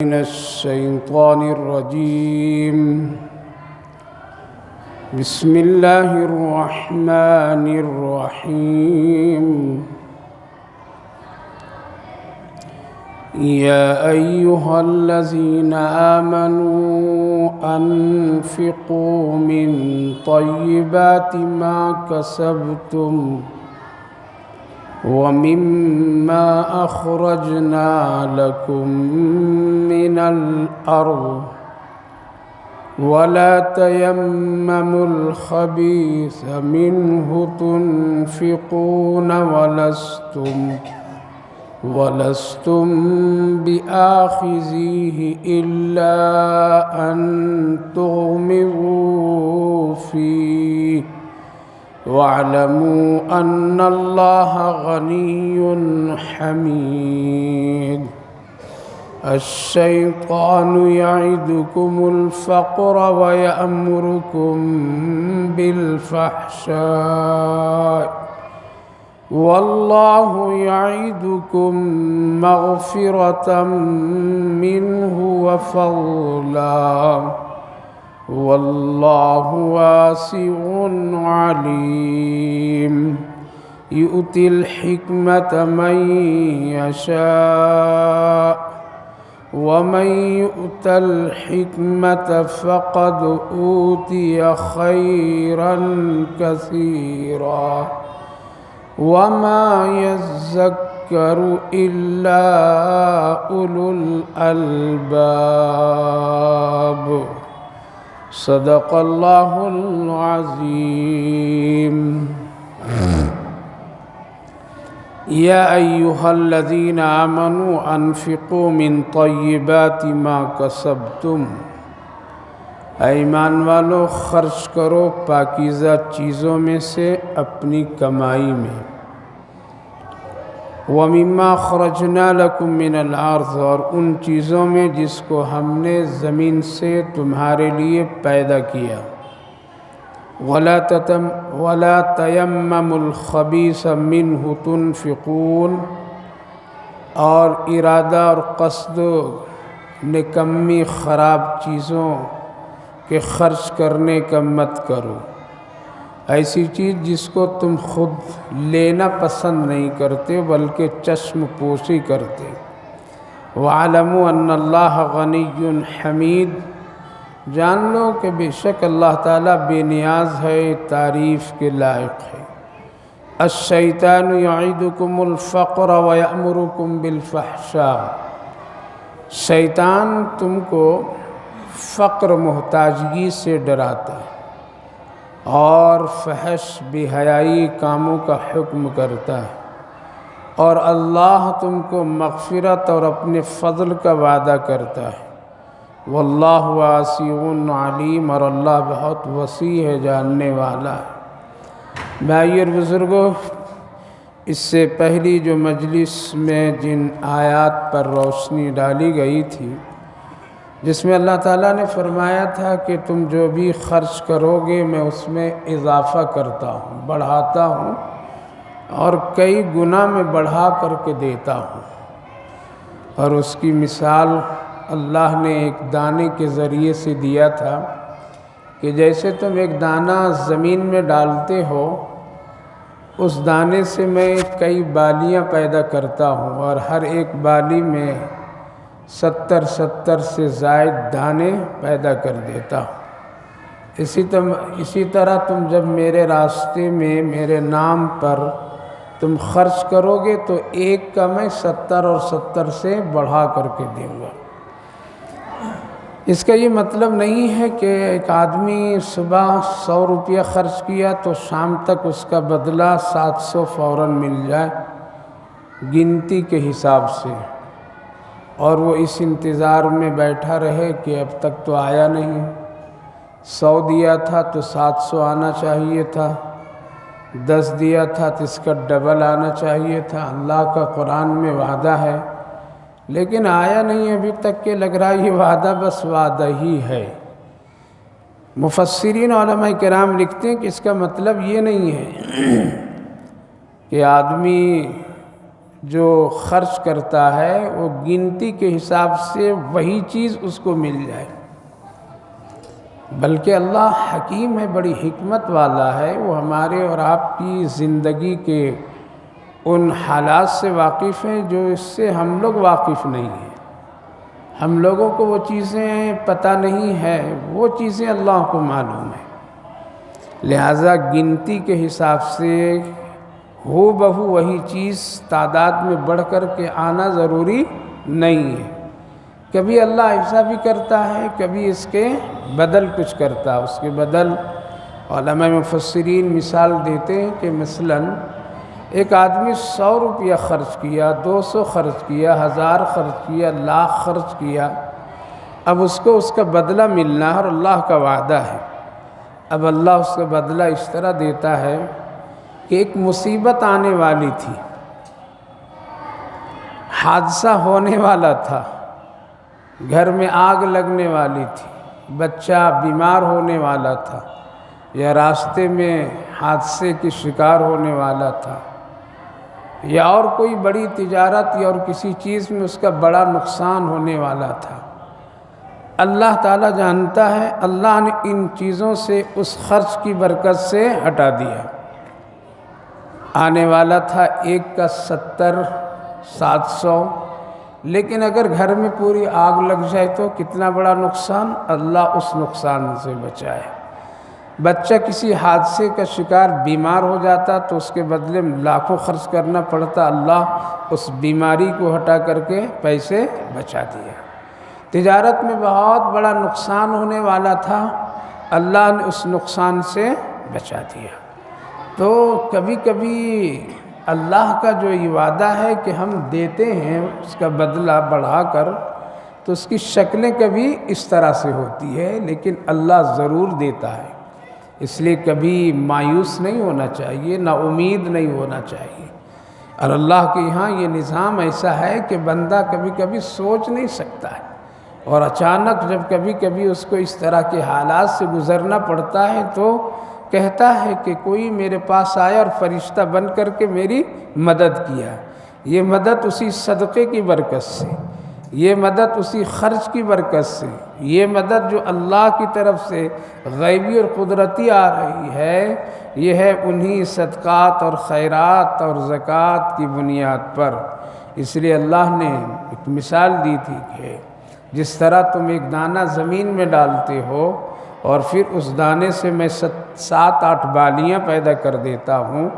من الشيطان الرجيم. بسم الله الرحمن الرحيم. يا أيها الذين آمنوا أنفقوا من طيبات ما كسبتم ومما أخرجنا لكم من الأرض ولا تيمموا الخبيث منه تنفقون ولستم بآخذيه إلا أن تغمضوا فيه واعلموا أن الله غني حميد. الشيطان يعدكم الفقر ويأمركم بالفحشاء والله يعدكم مغفرة منه وفضلا والله واسع عليم. يؤتي الحكمة من يشاء ومن يؤت الحكمة فقد أوتي خيرا كثيرا وما يذكر إلا أولو الألباب. صدق الله العظيم. يا أيها الذين آمنوا أنفقوا من طيبات ما كسبتم. ایمان والو خرچ کرو پاکیزہ چیزوں میں سے اپنی کمائی میں. وَمِمَّا خَرَجْنَا لَكُم مِّنَ الْأَرْضِ اور ان چیزوں میں جس کو ہم نے زمین سے تمہارے لیے پیدا کیا. وَلَا تَيَمَّمُوا الْخَبِيثَ مِنْهُ تُنْفِقُونَ اور ارادہ اور قصد نکمی خراب چیزوں کے خرچ کرنے کا مت کرو. ایسی چیز جس کو تم خود لینا پسند نہیں کرتے بلکہ چشم پوشی کرتے. وَاعْلَمُوا أَنَّ اللَّهَ غَنِيٌّ حَمِيدٌ جان لو کہ بے شک اللہ تعالیٰ بے نیاز ہے، تعریف کے لائق ہے. الشیطان یعدکم الفقر ویأمرکم بالفحشاء شیطان تم کو فقر محتاجگی سے ڈراتا ہے اور فحش بے حیائی کاموں کا حکم کرتا ہے، اور اللہ تم کو مغفرت اور اپنے فضل کا وعدہ کرتا ہے. واللہ واسع علیم اور اللہ بہت وسیع ہے، جاننے والا ہے. بھائی اور بزرگوں، اس سے پہلی جو مجلس میں جن آیات پر روشنی ڈالی گئی تھی جس میں اللہ تعالیٰ نے فرمایا تھا کہ تم جو بھی خرچ کرو گے میں اس میں اضافہ کرتا ہوں، بڑھاتا ہوں اور کئی گنا میں بڑھا کر کے دیتا ہوں. اور اس کی مثال اللہ نے ایک دانے کے ذریعے سے دیا تھا کہ جیسے تم ایک دانہ زمین میں ڈالتے ہو، اس دانے سے میں کئی بالیاں پیدا کرتا ہوں اور ہر ایک بالی میں 70 سے زائد دانے پیدا کر دیتا ہوں. اسی طرح تم جب میرے راستے میں میرے نام پر تم خرچ کرو گے تو ایک کا میں 70 اور 70 سے بڑھا کر کے دوں گا. اس کا یہ مطلب نہیں ہے کہ ایک آدمی صبح 100 روپیہ خرچ کیا تو شام تک اس کا بدلہ 700 فوراً مل جائے گنتی کے حساب سے، اور وہ اس انتظار میں بیٹھا رہے کہ اب تک تو آیا نہیں. 100 دیا تھا تو 700 آنا چاہیے تھا، 10 دیا تھا تو اس کا ڈبل آنا چاہیے تھا. اللہ کا قرآن میں وعدہ ہے لیکن آیا نہیں ابھی تک، کہ لگ رہا یہ وعدہ بس وعدہ ہی ہے. مفسرین علماء کرام لکھتے ہیں کہ اس کا مطلب یہ نہیں ہے کہ آدمی جو خرچ کرتا ہے وہ گنتی کے حساب سے وہی چیز اس کو مل جائے، بلکہ اللہ حکیم ہے، بڑی حکمت والا ہے، وہ ہمارے اور آپ کی زندگی کے ان حالات سے واقف ہیں جو اس سے ہم لوگ واقف نہیں ہیں۔ ہم لوگوں کو وہ چیزیں پتہ نہیں ہے، وہ چیزیں اللہ کو معلوم ہے، لہٰذا گنتی کے حساب سے ہو بہو وہی چیز تعداد میں بڑھ کر کے آنا ضروری نہیں ہے۔ کبھی اللہ ایسا بھی کرتا ہے، کبھی اس کے بدل کچھ کرتا ہے۔ اس کے بدل علماء مفسرین مثال دیتے ہیں کہ مثلاً ایک آدمی 100 روپیہ خرچ کیا، 200 خرچ کیا، 1000 خرچ کیا، لاکھ خرچ کیا، اب اس کو اس کا بدلہ ملنا ہے اور اللہ کا وعدہ ہے۔ اب اللہ اس کا بدلہ اس طرح دیتا ہے کہ ایک مصیبت آنے والی تھی، حادثہ ہونے والا تھا، گھر میں آگ لگنے والی تھی، بچہ بیمار ہونے والا تھا، یا راستے میں حادثے کی شکار ہونے والا تھا، یا اور کوئی بڑی تجارت یا اور کسی چیز میں اس کا بڑا نقصان ہونے والا تھا۔ اللہ تعالیٰ جانتا ہے، اللہ نے ان چیزوں سے اس خرچ کی برکت سے ہٹا دیا۔ آنے والا تھا ایک کا 70 700، لیکن اگر گھر میں پوری آگ لگ جائے تو کتنا بڑا نقصان، اللہ اس نقصان سے بچائے۔ بچہ کسی حادثے کا شکار بیمار ہو جاتا تو اس کے بدلے میں لاکھوں خرچ کرنا پڑتا، اللہ اس بیماری کو ہٹا کر کے پیسے بچا دیا۔ تجارت میں بہت بڑا نقصان ہونے والا تھا، اللہ نے اس نقصان سے بچا دیا۔ تو کبھی کبھی اللہ کا جو یہ وعدہ ہے کہ ہم دیتے ہیں اس کا بدلہ بڑھا کر، تو اس کی شکلیں کبھی اس طرح سے ہوتی ہے، لیکن اللہ ضرور دیتا ہے۔ اس لیے کبھی مایوس نہیں ہونا چاہیے، نا امید نہیں ہونا چاہیے۔ اور اللہ کے یہاں یہ نظام ایسا ہے کہ بندہ کبھی کبھی سوچ نہیں سکتا ہے، اور اچانک جب کبھی کبھی اس کو اس طرح کے حالات سے گزرنا پڑتا ہے تو کہتا ہے کہ کوئی میرے پاس آیا اور فرشتہ بن کر کے میری مدد کیا۔ یہ مدد اسی صدقے کی برکت سے، یہ مدد اسی خرچ کی برکت سے، یہ مدد جو اللہ کی طرف سے غیبی اور قدرتی آ رہی ہے، یہ ہے انہی صدقات اور خیرات اور زکوٰۃ کی بنیاد پر۔ اس لیے اللہ نے ایک مثال دی تھی کہ جس طرح تم ایک دانہ زمین میں ڈالتے ہو اور پھر اس دانے سے میں 7-8 بالیاں پیدا کر دیتا ہوں،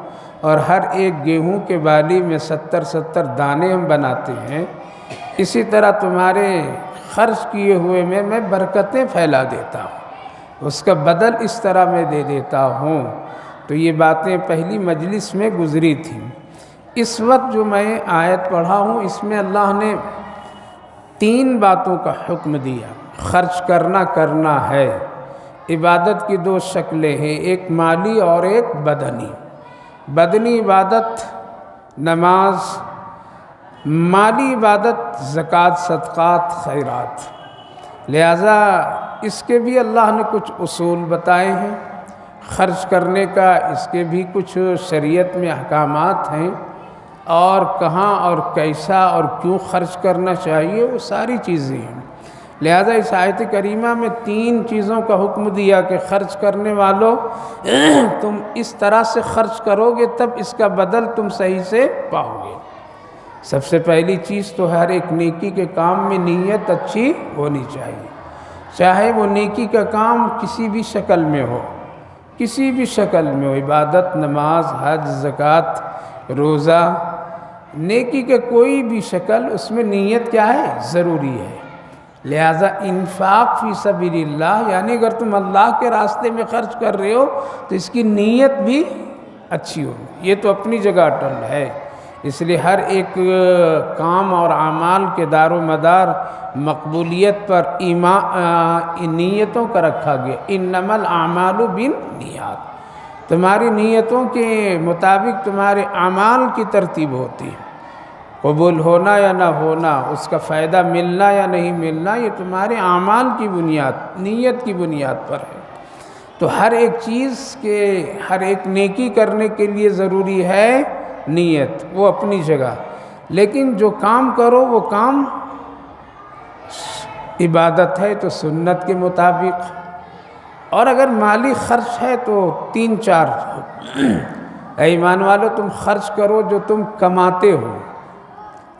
اور ہر ایک گیہوں کے بالی میں 70 دانے ہم بناتے ہیں، اسی طرح تمہارے خرچ کیے ہوئے میں برکتیں پھیلا دیتا ہوں، اس کا بدل اس طرح میں دے دیتا ہوں۔ تو یہ باتیں پہلی مجلس میں گزری تھیں۔ اس وقت جو میں آیت پڑھا ہوں، اس میں اللہ نے 3 باتوں کا حکم دیا۔ خرچ کرنا ہے۔ عبادت کی 2 شکلیں ہیں، ایک مالی اور ایک بدنی۔ بدنی عبادت نماز، مالی عبادت زکوٰۃ، صدقات، خیرات۔ لہذا اس کے بھی اللہ نے کچھ اصول بتائے ہیں، خرچ کرنے کا اس کے بھی کچھ شریعت میں احکامات ہیں، اور کہاں اور کیسا اور کیوں خرچ کرنا چاہیے وہ ساری چیزیں ہیں۔ لہذا اس آیت کریمہ میں 3 چیزوں کا حکم دیا کہ خرچ کرنے والوں تم اس طرح سے خرچ کرو گے تب اس کا بدل تم صحیح سے پاؤ گے۔ سب سے پہلی چیز تو ہر ایک نیکی کے کام میں نیت اچھی ہونی چاہیے، چاہے وہ نیکی کا کام کسی بھی شکل میں ہو، کسی بھی شکل میں ہو، عبادت، نماز، حج، زکوٰۃ، روزہ، نیکی کا کوئی بھی شکل، اس میں نیت کیا ہے؟ ضروری ہے۔ لہذا انفاق فی سبیل اللہ، یعنی اگر تم اللہ کے راستے میں خرچ کر رہے ہو تو اس کی نیت بھی اچھی ہو، یہ تو اپنی جگہ اٹل ہے۔ اس لیے ہر ایک کام اور اعمال کے دار و مدار مقبولیت پر نیتوں کا رکھا گیا۔ انما الاعمال بالنیات، تمہاری نیتوں کے مطابق تمہارے اعمال کی ترتیب ہوتی ہے، قبول ہونا یا نہ ہونا، اس کا فائدہ ملنا یا نہیں ملنا، یہ تمہارے اعمال کی بنیاد، نیت کی بنیاد پر ہے۔ تو ہر ایک چیز کے، ہر ایک نیکی کرنے کے لیے ضروری ہے نیت، وہ اپنی جگہ۔ لیکن جو کام کرو وہ کام عبادت ہے تو سنت کے مطابق، اور اگر مالی خرچ ہے تو 3-4 اے ایمان والو تم خرچ کرو جو تم کماتے ہو۔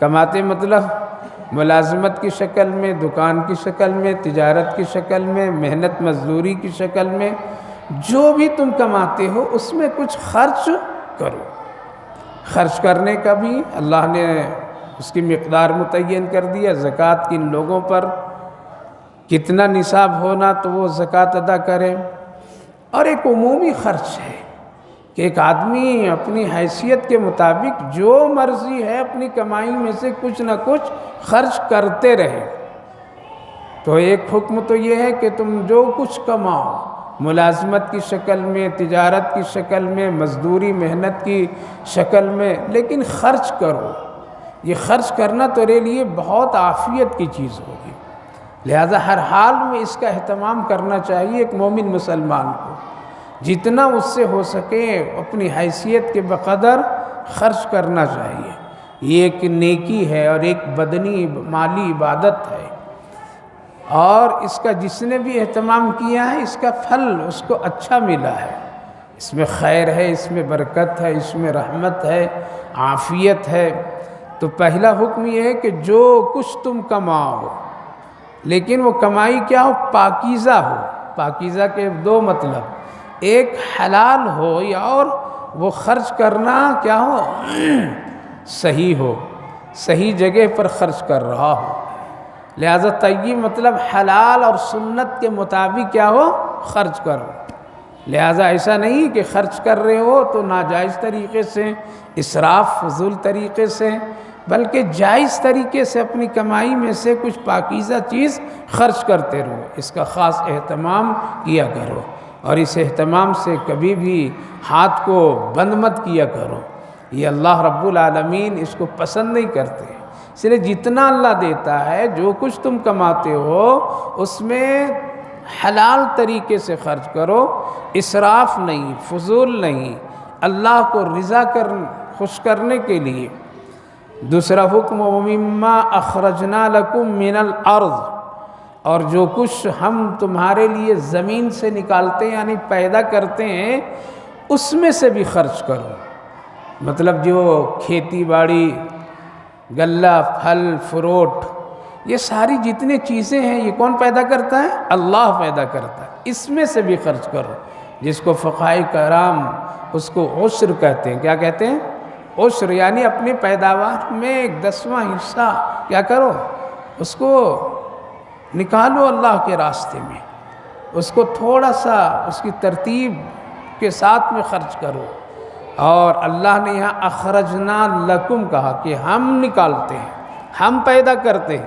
کماتے مطلب ملازمت کی شکل میں، دکان کی شکل میں، تجارت کی شکل میں، محنت مزدوری کی شکل میں، جو بھی تم کماتے ہو اس میں کچھ خرچ کرو۔ خرچ کرنے کا بھی اللہ نے اس کی مقدار متعین کر دیا، زکوٰۃ کن لوگوں پر کتنا نصاب ہونا تو وہ زکوٰۃ ادا کریں، اور ایک عمومی خرچ ہے کہ ایک آدمی اپنی حیثیت کے مطابق جو مرضی ہے اپنی کمائی میں سے کچھ نہ کچھ خرچ کرتے رہے۔ تو ایک حکم تو یہ ہے کہ تم جو کچھ کماؤ ملازمت کی شکل میں، تجارت کی شکل میں، مزدوری محنت کی شکل میں، لیکن خرچ کرو۔ یہ خرچ کرنا تیرے لیے بہت عافیت کی چیز ہوگی، لہذا ہر حال میں اس کا اہتمام کرنا چاہیے ایک مومن مسلمان کو، جتنا اس سے ہو سکے اپنی حیثیت کے بقدر خرچ کرنا چاہیے۔ یہ ایک نیکی ہے اور ایک بدنی مالی عبادت ہے، اور اس کا جس نے بھی اہتمام کیا ہے اس کا پھل اس کو اچھا ملا ہے، اس میں خیر ہے، اس میں برکت ہے، اس میں رحمت ہے، عافیت ہے۔ تو پہلا حکم یہ ہے کہ جو کچھ تم کماؤ، لیکن وہ کمائی کیا ہو؟ پاکیزہ ہو۔ پاکیزہ کے 2 مطلب، ایک حلال ہو، یا اور وہ خرچ کرنا کیا ہو؟ صحیح ہو، صحیح جگہ پر خرچ کر رہا ہو۔ لہذا طیب مطلب حلال اور سنت کے مطابق کیا ہو؟ خرچ کرو۔ لہذا ایسا نہیں کہ خرچ کر رہے ہو تو ناجائز طریقے سے، اسراف فضول طریقے سے، بلکہ جائز طریقے سے اپنی کمائی میں سے کچھ پاکیزہ چیز خرچ کرتے رہو، اس کا خاص اہتمام کیا کرو، اور اس اہتمام سے کبھی بھی ہاتھ کو بند مت کیا کرو۔ یہ اللہ رب العالمین اس کو پسند نہیں کرتے، اس لیے جتنا اللہ دیتا ہے، جو کچھ تم کماتے ہو اس میں حلال طریقے سے خرچ کرو، اسراف نہیں، فضول نہیں، اللہ کو رضا خوش کرنے کے لیے۔ دوسرا حکم وَمِمَّا أَخْرَجْنَا لَكُم مِّنَ الْأَرْضِ، اور جو کچھ ہم تمہارے لیے زمین سے نکالتے ہیں یعنی پیدا کرتے ہیں اس میں سے بھی خرچ کرو۔ مطلب جو کھیتی باڑی، غلہ، پھل فروٹ، یہ ساری جتنی چیزیں ہیں یہ کون پیدا کرتا ہے؟ اللہ پیدا کرتا ہے، اس میں سے بھی خرچ کرو، جس کو فقہاء کرام اس کو عشر کہتے ہیں۔ کیا کہتے ہیں؟ عشر، یعنی اپنی پیداوار میں 1/10واں حصہ کیا کرو؟ اس کو نکالو اللہ کے راستے میں، اس کو تھوڑا سا اس کی ترتیب کے ساتھ میں خرچ کرو۔ اور اللہ نے یہاں اخرجنا لکم کہا کہ ہم نکالتے ہیں، ہم پیدا کرتے ہیں۔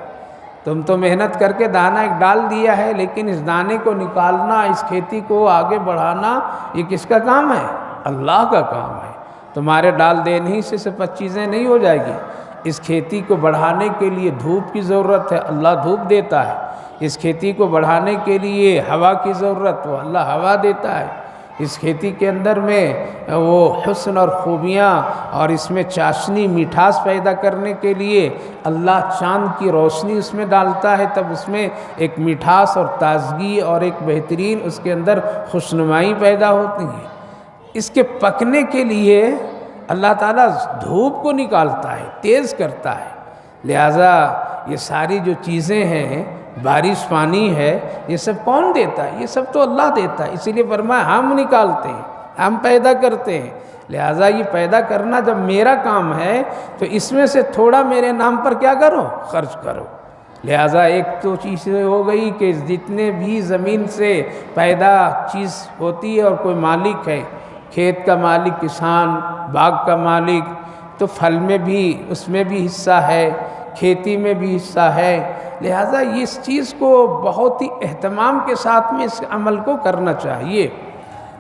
تم تو محنت کر کے دانہ ایک ڈال دیا ہے، لیکن اس دانے کو نکالنا، اس کھیتی کو آگے بڑھانا، یہ کس کا کام ہے؟ اللہ کا کام ہے۔ تمہارے ڈال دینے ہی سے سب چیزیں نہیں ہو جائے گی۔ اس کھیتی کو بڑھانے کے لیے دھوپ کی ضرورت ہے، اللہ دھوپ دیتا ہے۔ اس کھیتی کو بڑھانے کے لیے ہوا کی ضرورت، وہ اللہ ہوا دیتا ہے۔ اس کھیتی کے اندر میں وہ حسن اور خوبیاں اور اس میں چاشنی مٹھاس پیدا کرنے کے لیے اللہ چاند کی روشنی اس میں ڈالتا ہے، تب اس میں ایک مٹھاس اور تازگی اور ایک بہترین اس کے اندر خوشنمائی پیدا ہوتی ہے۔ اس کے پکنے کے لیے اللہ تعالیٰ دھوپ کو نکالتا ہے، تیز کرتا ہے۔ لہٰذا یہ ساری جو چیزیں ہیں، بارش پانی ہے، یہ سب کون دیتا ہے؟ یہ سب تو اللہ دیتا ہے۔ اسی لیے فرمایا ہم نکالتے ہیں، ہم پیدا کرتے ہیں۔ لہٰذا یہ پیدا کرنا جب میرا کام ہے تو اس میں سے تھوڑا میرے نام پر کیا کرو؟ خرچ کرو۔ لہٰذا ایک تو چیز ہو گئی کہ جتنے بھی زمین سے پیدا چیز ہوتی ہے اور کوئی مالک ہے، کھیت کا مالک کسان، باغ کا مالک، تو پھل میں بھی اس میں بھی حصہ ہے، کھیتی میں بھی حصہ ہے۔ لہٰذا اس چیز کو بہت ہی اہتمام کے ساتھ میں اس عمل کو کرنا چاہیے،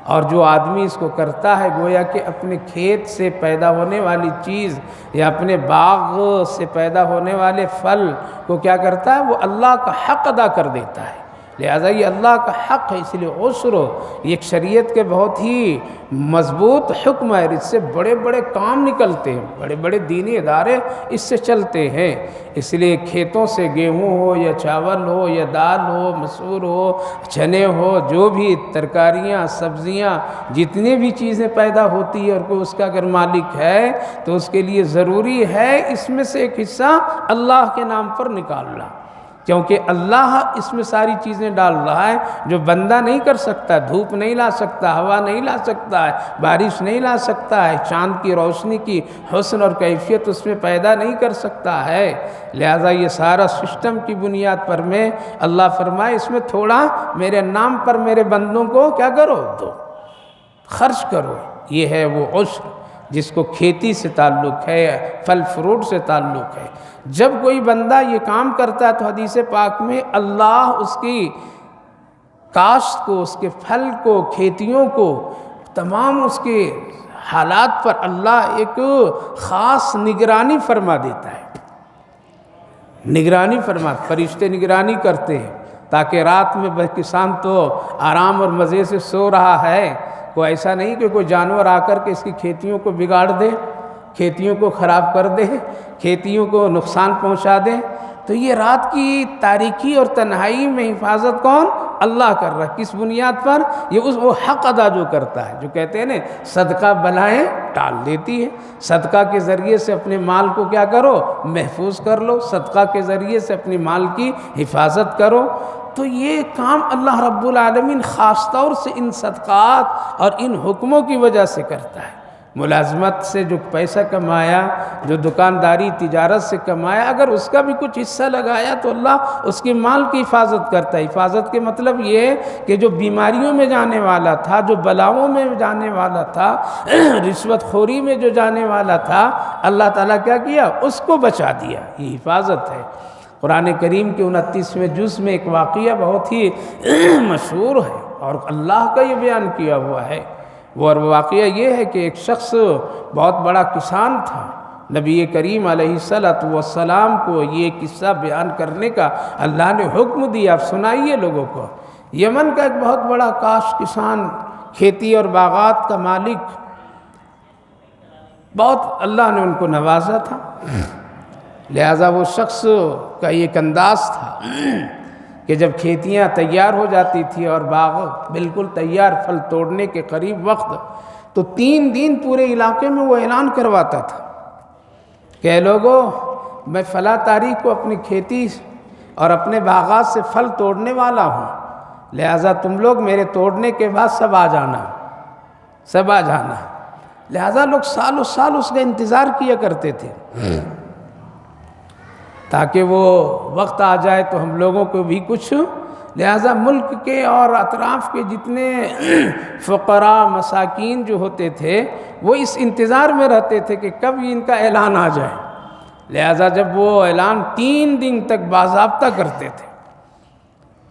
اور جو آدمی اس کو کرتا ہے گویا کہ اپنے کھیت سے پیدا ہونے والی چیز یا اپنے باغ سے پیدا ہونے والے پھل کو کیا کرتا ہے؟ وہ اللہ کا حق ادا کر دیتا ہے، لہذا یہ اللہ کا حق ہے، اس لیے عشر یہ ایک شریعت کے بہت ہی مضبوط حکم ہے، اس سے بڑے بڑے کام نکلتے ہیں، بڑے بڑے دینی ادارے اس سے چلتے ہیں۔ اس لیے کھیتوں سے گیہوں ہو یا چاول ہو یا دال ہو، مسور ہو، چنے ہو، جو بھی ترکاریاں سبزیاں جتنی بھی چیزیں پیدا ہوتی ہے، اور کوئی اس کا اگر مالک ہے تو اس کے لیے ضروری ہے اس میں سے ایک حصہ اللہ کے نام پر نکالنا، کیونکہ اللہ اس میں ساری چیزیں ڈال رہا ہے جو بندہ نہیں کر سکتا۔ دھوپ نہیں لا سکتا، ہوا نہیں لا سکتا ہے، بارش نہیں لا سکتا ہے، چاند کی روشنی کی حسن اور کیفیت اس میں پیدا نہیں کر سکتا ہے۔ لہذا یہ سارا سسٹم کی بنیاد پر میں اللہ فرمائے اس میں تھوڑا میرے نام پر میرے بندوں کو کیا کرو، دو، خرچ کرو۔ یہ ہے وہ عشر جس کو کھیتی سے تعلق ہے، پھل فروٹ سے تعلق ہے۔ جب کوئی بندہ یہ کام کرتا ہے تو حدیث پاک میں اللہ اس کی کاشت کو، اس کے پھل کو، کھیتیوں کو، تمام اس کے حالات پر اللہ ایک خاص نگرانی فرما دیتا ہے۔ نگرانی فرما، فرشتے نگرانی کرتے ہیں تاکہ رات میں کسان تو آرام اور مزے سے سو رہا ہے، کوئی ایسا نہیں کہ کوئی جانور آ کر کے اس کی کھیتیوں کو بگاڑ دے، کھیتیوں کو خراب کر دے، کھیتیوں کو نقصان پہنچا دے۔ تو یہ رات کی تاریکی اور تنہائی میں حفاظت کون؟ اللہ کر رہا ہے۔ کس بنیاد پر؟ یہ وہ حق ادا جو کرتا ہے، جو کہتے ہیں نا صدقہ بلائیں ٹال دیتی ہے۔ صدقہ کے ذریعے سے اپنے مال کو کیا کرو؟ محفوظ کر لو، صدقہ کے ذریعے سے اپنے مال کی حفاظت کرو۔ تو یہ کام اللہ رب العالمین خاص طور سے ان صدقات اور ان حکموں کی وجہ سے کرتا ہے۔ ملازمت سے جو پیسہ کمایا، جو دکانداری تجارت سے کمایا، اگر اس کا بھی کچھ حصہ لگایا تو اللہ اس کے مال کی حفاظت کرتا ہے۔ حفاظت کے مطلب یہ کہ جو بیماریوں میں جانے والا تھا، جو بلاؤں میں جانے والا تھا، رشوت خوری میں جو جانے والا تھا، اللہ تعالیٰ کیا کیا؟ اس کو بچا دیا۔ یہ حفاظت ہے۔ قرآن کریم کے 29ویں جز میں ایک واقعہ بہت ہی مشہور ہے اور اللہ کا یہ بیان کیا ہوا ہے۔ وہ واقعہ یہ ہے کہ ایک شخص بہت بڑا کسان تھا۔ نبی کریم علیہ السلام کو یہ قصہ بیان کرنے کا اللہ نے حکم دیا، آپ سنائیے لوگوں کو۔ یمن کا ایک بہت بڑا کاشت کسان، کھیتی اور باغات کا مالک، بہت اللہ نے ان کو نوازا تھا۔ لہذا وہ شخص کا ایک انداز تھا کہ جب کھیتیاں تیار ہو جاتی تھی اور باغ بالکل تیار، پھل توڑنے کے قریب وقت، تو 3 دن پورے علاقے میں وہ اعلان کرواتا تھا کہ لوگو، میں فلاں تاریخ کو اپنی کھیتی اور اپنے باغات سے پھل توڑنے والا ہوں، لہذا تم لوگ میرے توڑنے کے بعد سب آ جانا، سب آ جانا۔ لہذا لوگ سالوں سال اس کا انتظار کیا کرتے تھے تاکہ وہ وقت آ جائے تو ہم لوگوں کو بھی کچھ۔ لہذا ملک کے اور اطراف کے جتنے فقراء مساکین جو ہوتے تھے وہ اس انتظار میں رہتے تھے کہ کب ان کا اعلان آ جائے۔ لہذا جب وہ اعلان 3 دن تک باضابطہ کرتے تھے،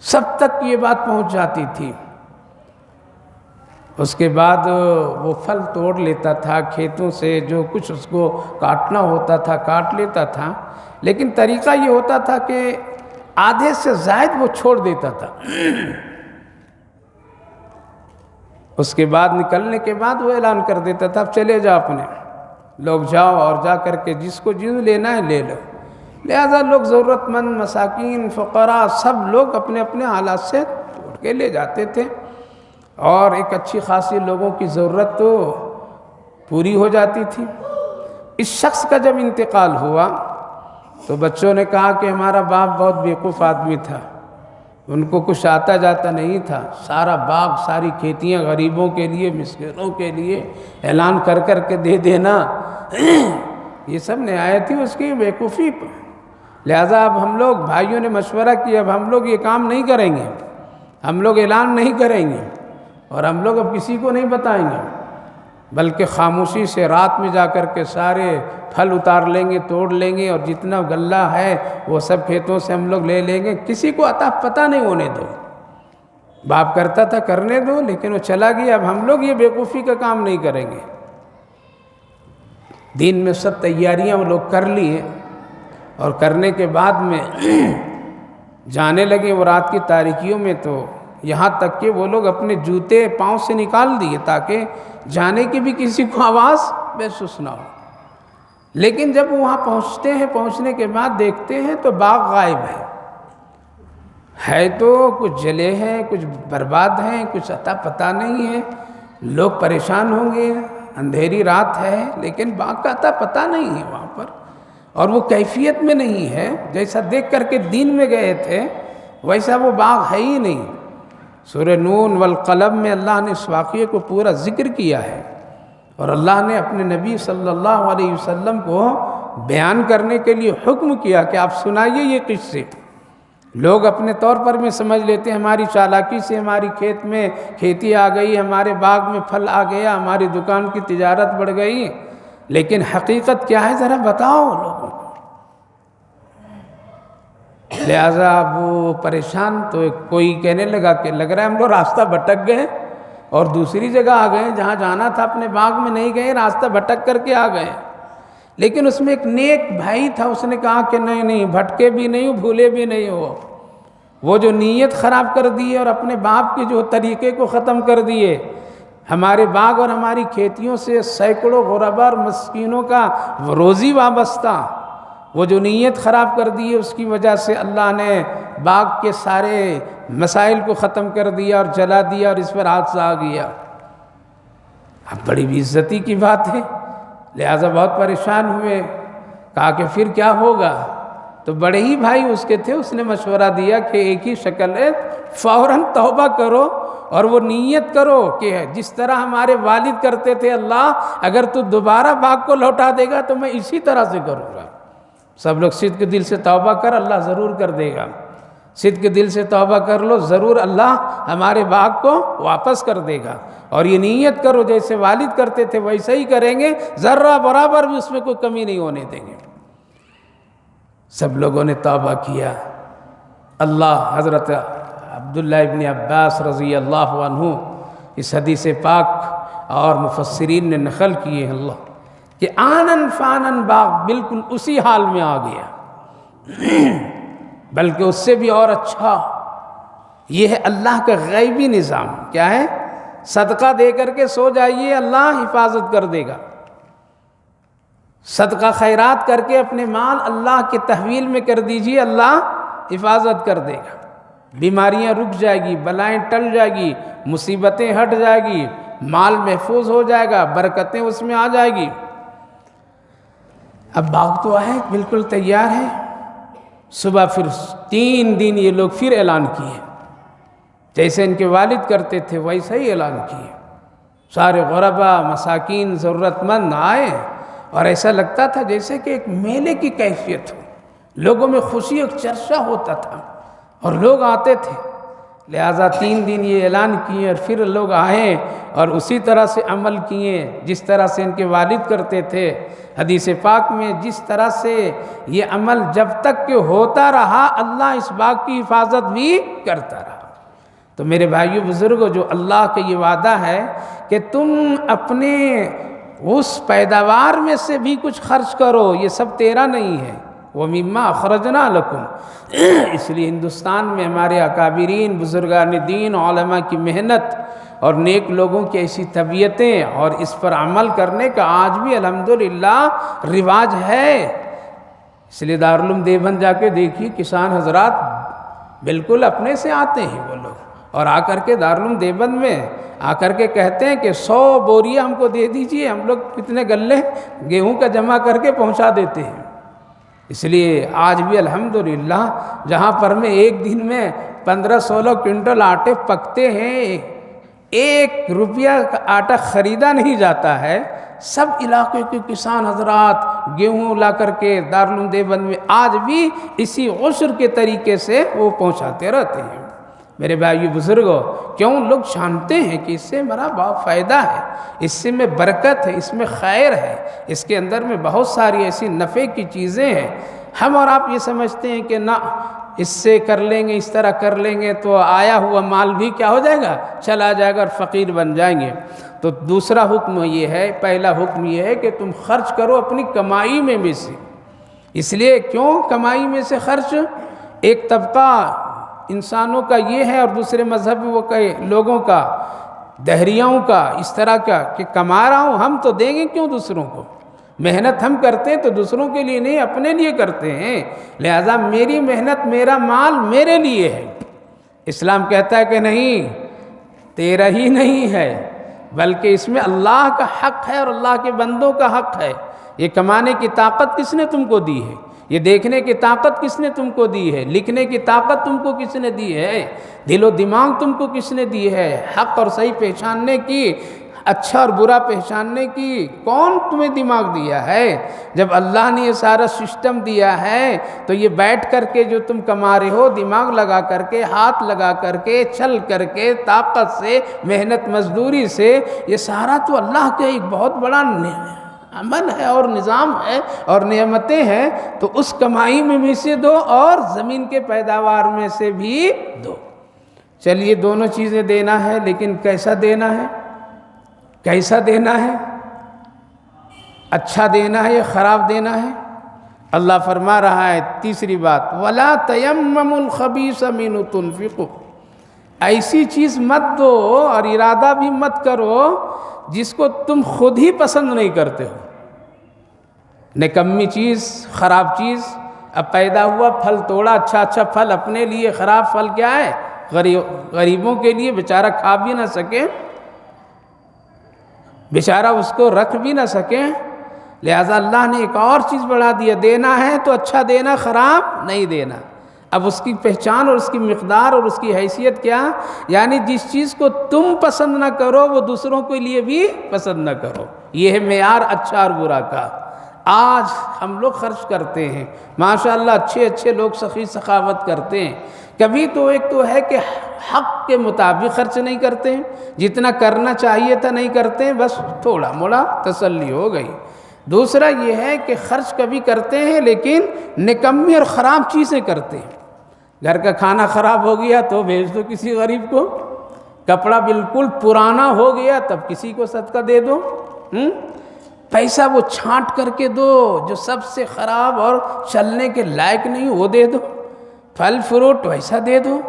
سب تک یہ بات پہنچ جاتی تھی، اس کے بعد وہ پھل توڑ لیتا تھا، کھیتوں سے جو کچھ اس کو کاٹنا ہوتا تھا کاٹ لیتا تھا، لیکن طریقہ یہ ہوتا تھا کہ آدھے سے زائد وہ چھوڑ دیتا تھا۔ اس کے بعد نکلنے کے بعد وہ اعلان کر دیتا تھا اب چلے جاؤ، اپنے لوگ جاؤ اور جا کر کے جس کو جو لینا ہے لے لو۔ لہذا لوگ ضرورت مند مساکین فقراء سب لوگ اپنے اپنے حالات سے توڑ کے لے جاتے تھے، اور ایک اچھی خاصی لوگوں کی ضرورت تو پوری ہو جاتی تھی۔ اس شخص کا جب انتقال ہوا تو بچوں نے کہا کہ ہمارا باپ بہت بیوقوف آدمی تھا، ان کو کچھ آتا جاتا نہیں تھا، سارا باغ ساری کھیتیاں غریبوں کے لیے مسکینوں کے لیے اعلان کر کر کے دے دینا، یہ سب نہایت ہی اس کی بیوقوفی پر۔ لہذا اب ہم لوگ بھائیوں نے مشورہ کیا اب ہم لوگ یہ کام نہیں کریں گے، ہم لوگ اعلان نہیں کریں گے اور ہم لوگ اب کسی کو نہیں بتائیں گے، بلکہ خاموشی سے رات میں جا کر کے سارے پھل اتار لیں گے، توڑ لیں گے، اور جتنا غلہ ہے وہ سب کھیتوں سے ہم لوگ لے لیں گے، کسی کو پتہ نہیں ہونے دو۔ باپ کرتا تھا کرنے دو، لیکن وہ چلا گیا، اب ہم لوگ یہ بیوقوفی کا کام نہیں کریں گے۔ دن میں سب تیاریاں وہ لوگ کر لیے، اور کرنے کے بعد میں جانے لگے وہ رات کی تاریکیوں میں، تو یہاں تک کہ وہ لوگ اپنے جوتے پاؤں سے نکال دیے تاکہ جانے کی بھی کسی کو آواز محسوس نہ ہو۔ لیکن جب وہاں پہنچتے ہیں، پہنچنے کے بعد دیکھتے ہیں تو باغ غائب ہے تو کچھ جلے ہیں، کچھ برباد ہیں، کچھ عطا پتہ نہیں ہے۔ لوگ پریشان ہوں گے، اندھیری رات ہے، لیکن باغ کا عطا پتہ نہیں ہے وہاں پر، اور وہ کیفیت میں نہیں ہے جیسا دیکھ کر کے دین میں گئے تھے، ویسا وہ باغ ہے ہی نہیں۔ سورہ نون والقلم میں اللہ نے اس واقعے کو پورا ذکر کیا ہے، اور اللہ نے اپنے نبی صلی اللہ علیہ وسلم کو بیان کرنے کے لیے حکم کیا کہ آپ سنائیے یہ قصے۔ لوگ اپنے طور پر میں سمجھ لیتے ہیں ہماری چالاکی سے ہماری کھیت میں کھیتی آ گئی، ہمارے باغ میں پھل آ گیا، ہماری دکان کی تجارت بڑھ گئی، لیکن حقیقت کیا ہے ذرا بتاؤ لوگوں کو۔ لہٰذا وہ پریشان، تو کوئی کہنے لگا کہ لگ رہا ہے ہم لوگ راستہ بھٹک گئے اور دوسری جگہ آ گئے، جہاں جانا تھا اپنے باغ میں نہیں گئے، راستہ بھٹک کر کے آ گئے۔ لیکن اس میں ایک نیک بھائی تھا، اس نے کہا کہ نہیں بھٹکے بھی نہیں ہو، بھولے بھی نہیں ہو۔ وہ جو نیت خراب کر دیے اور اپنے باپ کے جو طریقے کو ختم کر دیے، ہمارے باغ اور ہماری کھیتیوں سے سینکڑوں غربا اور مسکینوں کا روزی وابستہ، وہ جو نیت خراب کر دی ہے اس کی وجہ سے اللہ نے باغ کے سارے مسائل کو ختم کر دیا اور جلا دیا، اور اس پر حادثہ آ گیا۔ اب بڑی بے عزتی کی بات ہے، لہٰذا بہت پریشان ہوئے، کہا کہ پھر کیا ہوگا؟ تو بڑے ہی بھائی اس کے تھے، اس نے مشورہ دیا کہ ایک ہی شکل ہے، فوراً توبہ کرو اور وہ نیت کرو کہ جس طرح ہمارے والد کرتے تھے، اللہ اگر تو دوبارہ باغ کو لوٹا دے گا تو میں اسی طرح سے کروں گا۔ سب لوگ صدق کے دل سے توبہ کر، اللہ ضرور کر دے گا۔ صدق کے دل سے توبہ کر لو، ضرور اللہ ہمارے باغ کو واپس کر دے گا، اور یہ نیت کرو جیسے والد کرتے تھے ویسے ہی کریں گے، ذرہ برابر بھی اس میں کوئی کمی نہیں ہونے دیں گے۔ سب لوگوں نے توبہ کیا۔ اللہ حضرت عبداللہ ابن عباس رضی اللہ عنہ اس حدیث پاک اور مفسرین نے نقل کیے ہیں اللہ کہ آنن فانن باغ بالکل اسی حال میں آ گیا، بلکہ اس سے بھی اور اچھا۔ یہ ہے اللہ کا غیبی نظام۔ کیا ہے؟ صدقہ دے کر کے سو جائیے، اللہ حفاظت کر دے گا۔ صدقہ خیرات کر کے اپنے مال اللہ کے تحویل میں کر دیجئے، اللہ حفاظت کر دے گا۔ بیماریاں رک جائے گی، بلائیں ٹل جائے گی، مصیبتیں ہٹ جائے گی، مال محفوظ ہو جائے گا، برکتیں اس میں آ جائے گی۔ اب باغ تو ہے، بالکل تیار ہے۔ صبح پھر 3 دن یہ لوگ پھر اعلان کیے، جیسے ان کے والد کرتے تھے ویسا ہی اعلان کیے۔ سارے غربا، مساکین، ضرورت مند آئے، اور ایسا لگتا تھا جیسے کہ ایک میلے کی کیفیت ہو، لوگوں میں خوشی اور چرچا ہوتا تھا اور لوگ آتے تھے۔ لہٰذا 3 دن یہ اعلان کیے اور پھر لوگ آئے اور اسی طرح سے عمل کیے جس طرح سے ان کے والد کرتے تھے۔ حدیث پاک میں جس طرح سے یہ عمل جب تک کہ ہوتا رہا، اللہ اس باغ کی حفاظت بھی کرتا رہا۔ تو میرے بھائیو بزرگوں، جو اللہ کا یہ وعدہ ہے کہ تم اپنے اس پیداوار میں سے بھی کچھ خرچ کرو، یہ سب تیرا نہیں ہے، وَمِمَّا أَخْرَجْنَا لَكُمْ۔ اس لیے ہندوستان میں ہمارے اکابرین، بزرگان دین، علماء کی محنت اور نیک لوگوں کی ایسی طبیعتیں اور اس پر عمل کرنے کا آج بھی الحمدللہ رواج ہے۔ اس لیے دارالعلوم دیوبند جا کے دیکھیے، کسان حضرات بالکل اپنے سے آتے ہیں وہ لوگ، اور آ کر کے دارالعلوم دیوبند میں آ کر کے کہتے ہیں کہ 100 بوریاں ہم کو دے دیجئے، ہم لوگ کتنے گلے گیہوں کا جمع کر کے پہنچا دیتے ہیں۔ اس لیے آج بھی الحمدللہ جہاں پر میں ایک دن میں 15-16 کنٹل آٹے پکتے ہیں، 1 روپیہ کا آٹا خریدا نہیں جاتا ہے، سب علاقے کے کسان حضرات گیہوں لا کر کے دارالعلوم دیوبند میں آج بھی اسی عشر کے طریقے سے وہ پہنچاتے رہتے ہیں۔ میرے بھائی بزرگوں، کیوں؟ لوگ جانتے ہیں کہ اس سے بڑا بہت فائدہ ہے، اس سے میں برکت ہے، اس میں خیر ہے، اس کے اندر میں بہت ساری ایسی نفع کی چیزیں ہیں۔ ہم اور آپ یہ سمجھتے ہیں کہ نہ، اس سے کر لیں گے، اس طرح کر لیں گے تو آیا ہوا مال بھی کیا ہو جائے گا؟ چلا جائے گا اور فقیر بن جائیں گے۔ تو دوسرا حکم یہ ہے، پہلا حکم یہ ہے کہ تم خرچ کرو اپنی کمائی میں سے۔ اس لیے کیوں کمائی میں سے خرچ؟ ایک طبقہ انسانوں کا یہ ہے اور دوسرے مذہب وہ کہے لوگوں کا، دہریاؤں کا، اس طرح کا کہ کما رہا ہوں ہم تو دیں گے کیوں دوسروں کو؟ محنت ہم کرتے ہیں تو دوسروں کے لیے نہیں اپنے لیے کرتے ہیں، لہذا میری محنت میرا مال میرے لیے ہے۔ اسلام کہتا ہے کہ نہیں، تیرا ہی نہیں ہے بلکہ اس میں اللہ کا حق ہے اور اللہ کے بندوں کا حق ہے۔ یہ کمانے کی طاقت کس نے تم کو دی ہے؟ یہ دیکھنے کی طاقت کس نے تم کو دی ہے؟ لکھنے کی طاقت تم کو کس نے دی ہے؟ دل و دماغ تم کو کس نے دی ہے؟ حق اور صحیح پہچاننے کی، اچھا اور برا پہچاننے کی کون تمہیں دماغ دیا ہے؟ جب اللہ نے یہ سارا سسٹم دیا ہے تو یہ بیٹھ کر کے جو تم کما رہے ہو، دماغ لگا کر کے، ہاتھ لگا کر کے، چل کر کے، طاقت سے، محنت مزدوری سے، یہ سارا تو اللہ کا ایک بہت بڑا عمل ہے اور نظام ہے اور نعمتیں ہیں، تو اس کمائی میں بھی سے دو اور زمین کے پیداوار میں سے بھی دو۔ چلیے دونوں چیزیں دینا ہے، لیکن کیسا دینا ہے؟ کیسا دینا ہے؟ اچھا دینا ہے یا خراب دینا ہے؟ اللہ فرما رہا ہے تیسری بات، وَلَا تَيَمَّمُوا الْخَبِيثَ مِنْهُ تُنْفِقُوا، ایسی چیز مت دو اور ارادہ بھی مت کرو جس کو تم خود ہی پسند نہیں کرتے ہو۔ نکمی چیز، خراب چیز، اب پیدا ہوا پھل توڑا، اچھا پھل اپنے لیے، خراب پھل کیا ہے؟ غریبوں کے لیے، بیچارہ کھا بھی نہ سکے، بیچارہ اس کو رکھ بھی نہ سکے، لہذا اللہ نے ایک اور چیز بڑھا دیا، دینا ہے تو اچھا دینا، خراب نہیں دینا۔ اب اس کی پہچان اور اس کی مقدار اور اس کی حیثیت کیا؟ یعنی جس چیز کو تم پسند نہ کرو وہ دوسروں کے لیے بھی پسند نہ کرو، یہ ہے معیار اچھا اور برا کا۔ آج ہم لوگ خرچ کرتے ہیں، ماشاءاللہ اچھے لوگ سخی سخاوت کرتے ہیں، کبھی تو ایک تو ہے کہ حق کے مطابق خرچ نہیں کرتے ہیں، جتنا کرنا چاہیے تھا نہیں کرتے ہیں، بس تھوڑا موڑا تسلی ہو گئی۔ دوسرا یہ ہے کہ خرچ کبھی کرتے ہیں لیکن نکمی اور خراب چیزیں کرتے ہیں۔ گھر کا کھانا خراب ہو گیا تو بھیج دو کسی غریب کو، کپڑا بالکل پرانا ہو گیا تب کسی کو صدقہ دے دو، پیسہ وہ چھانٹ کر کے دو جو سب سے خراب اور چلنے کے لائق نہیں وہ دے دو، پھل فروٹ ویسا دے دو۔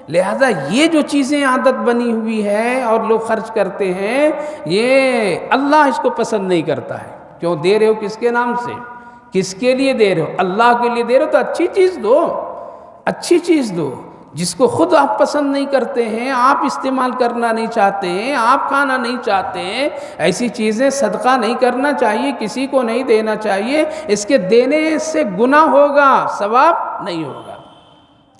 لہذا یہ جو چیزیں عادت بنی ہوئی ہے اور لوگ خرچ کرتے ہیں، یہ اللہ اس کو پسند نہیں کرتا ہے۔ کیوں دے رہے ہو؟ کس کے نام سے؟ کس کے لیے دے رہے ہو؟ اللہ کے لیے دے رہے ہو تو اچھی چیز دو، اچھی چیز دو، جس کو خود آپ پسند نہیں کرتے ہیں، آپ استعمال کرنا نہیں چاہتے ہیں، آپ کھانا نہیں چاہتے ہیں، ایسی چیزیں صدقہ نہیں کرنا چاہیے، کسی کو نہیں دینا چاہیے، اس کے دینے سے گناہ ہوگا، ثواب نہیں ہوگا۔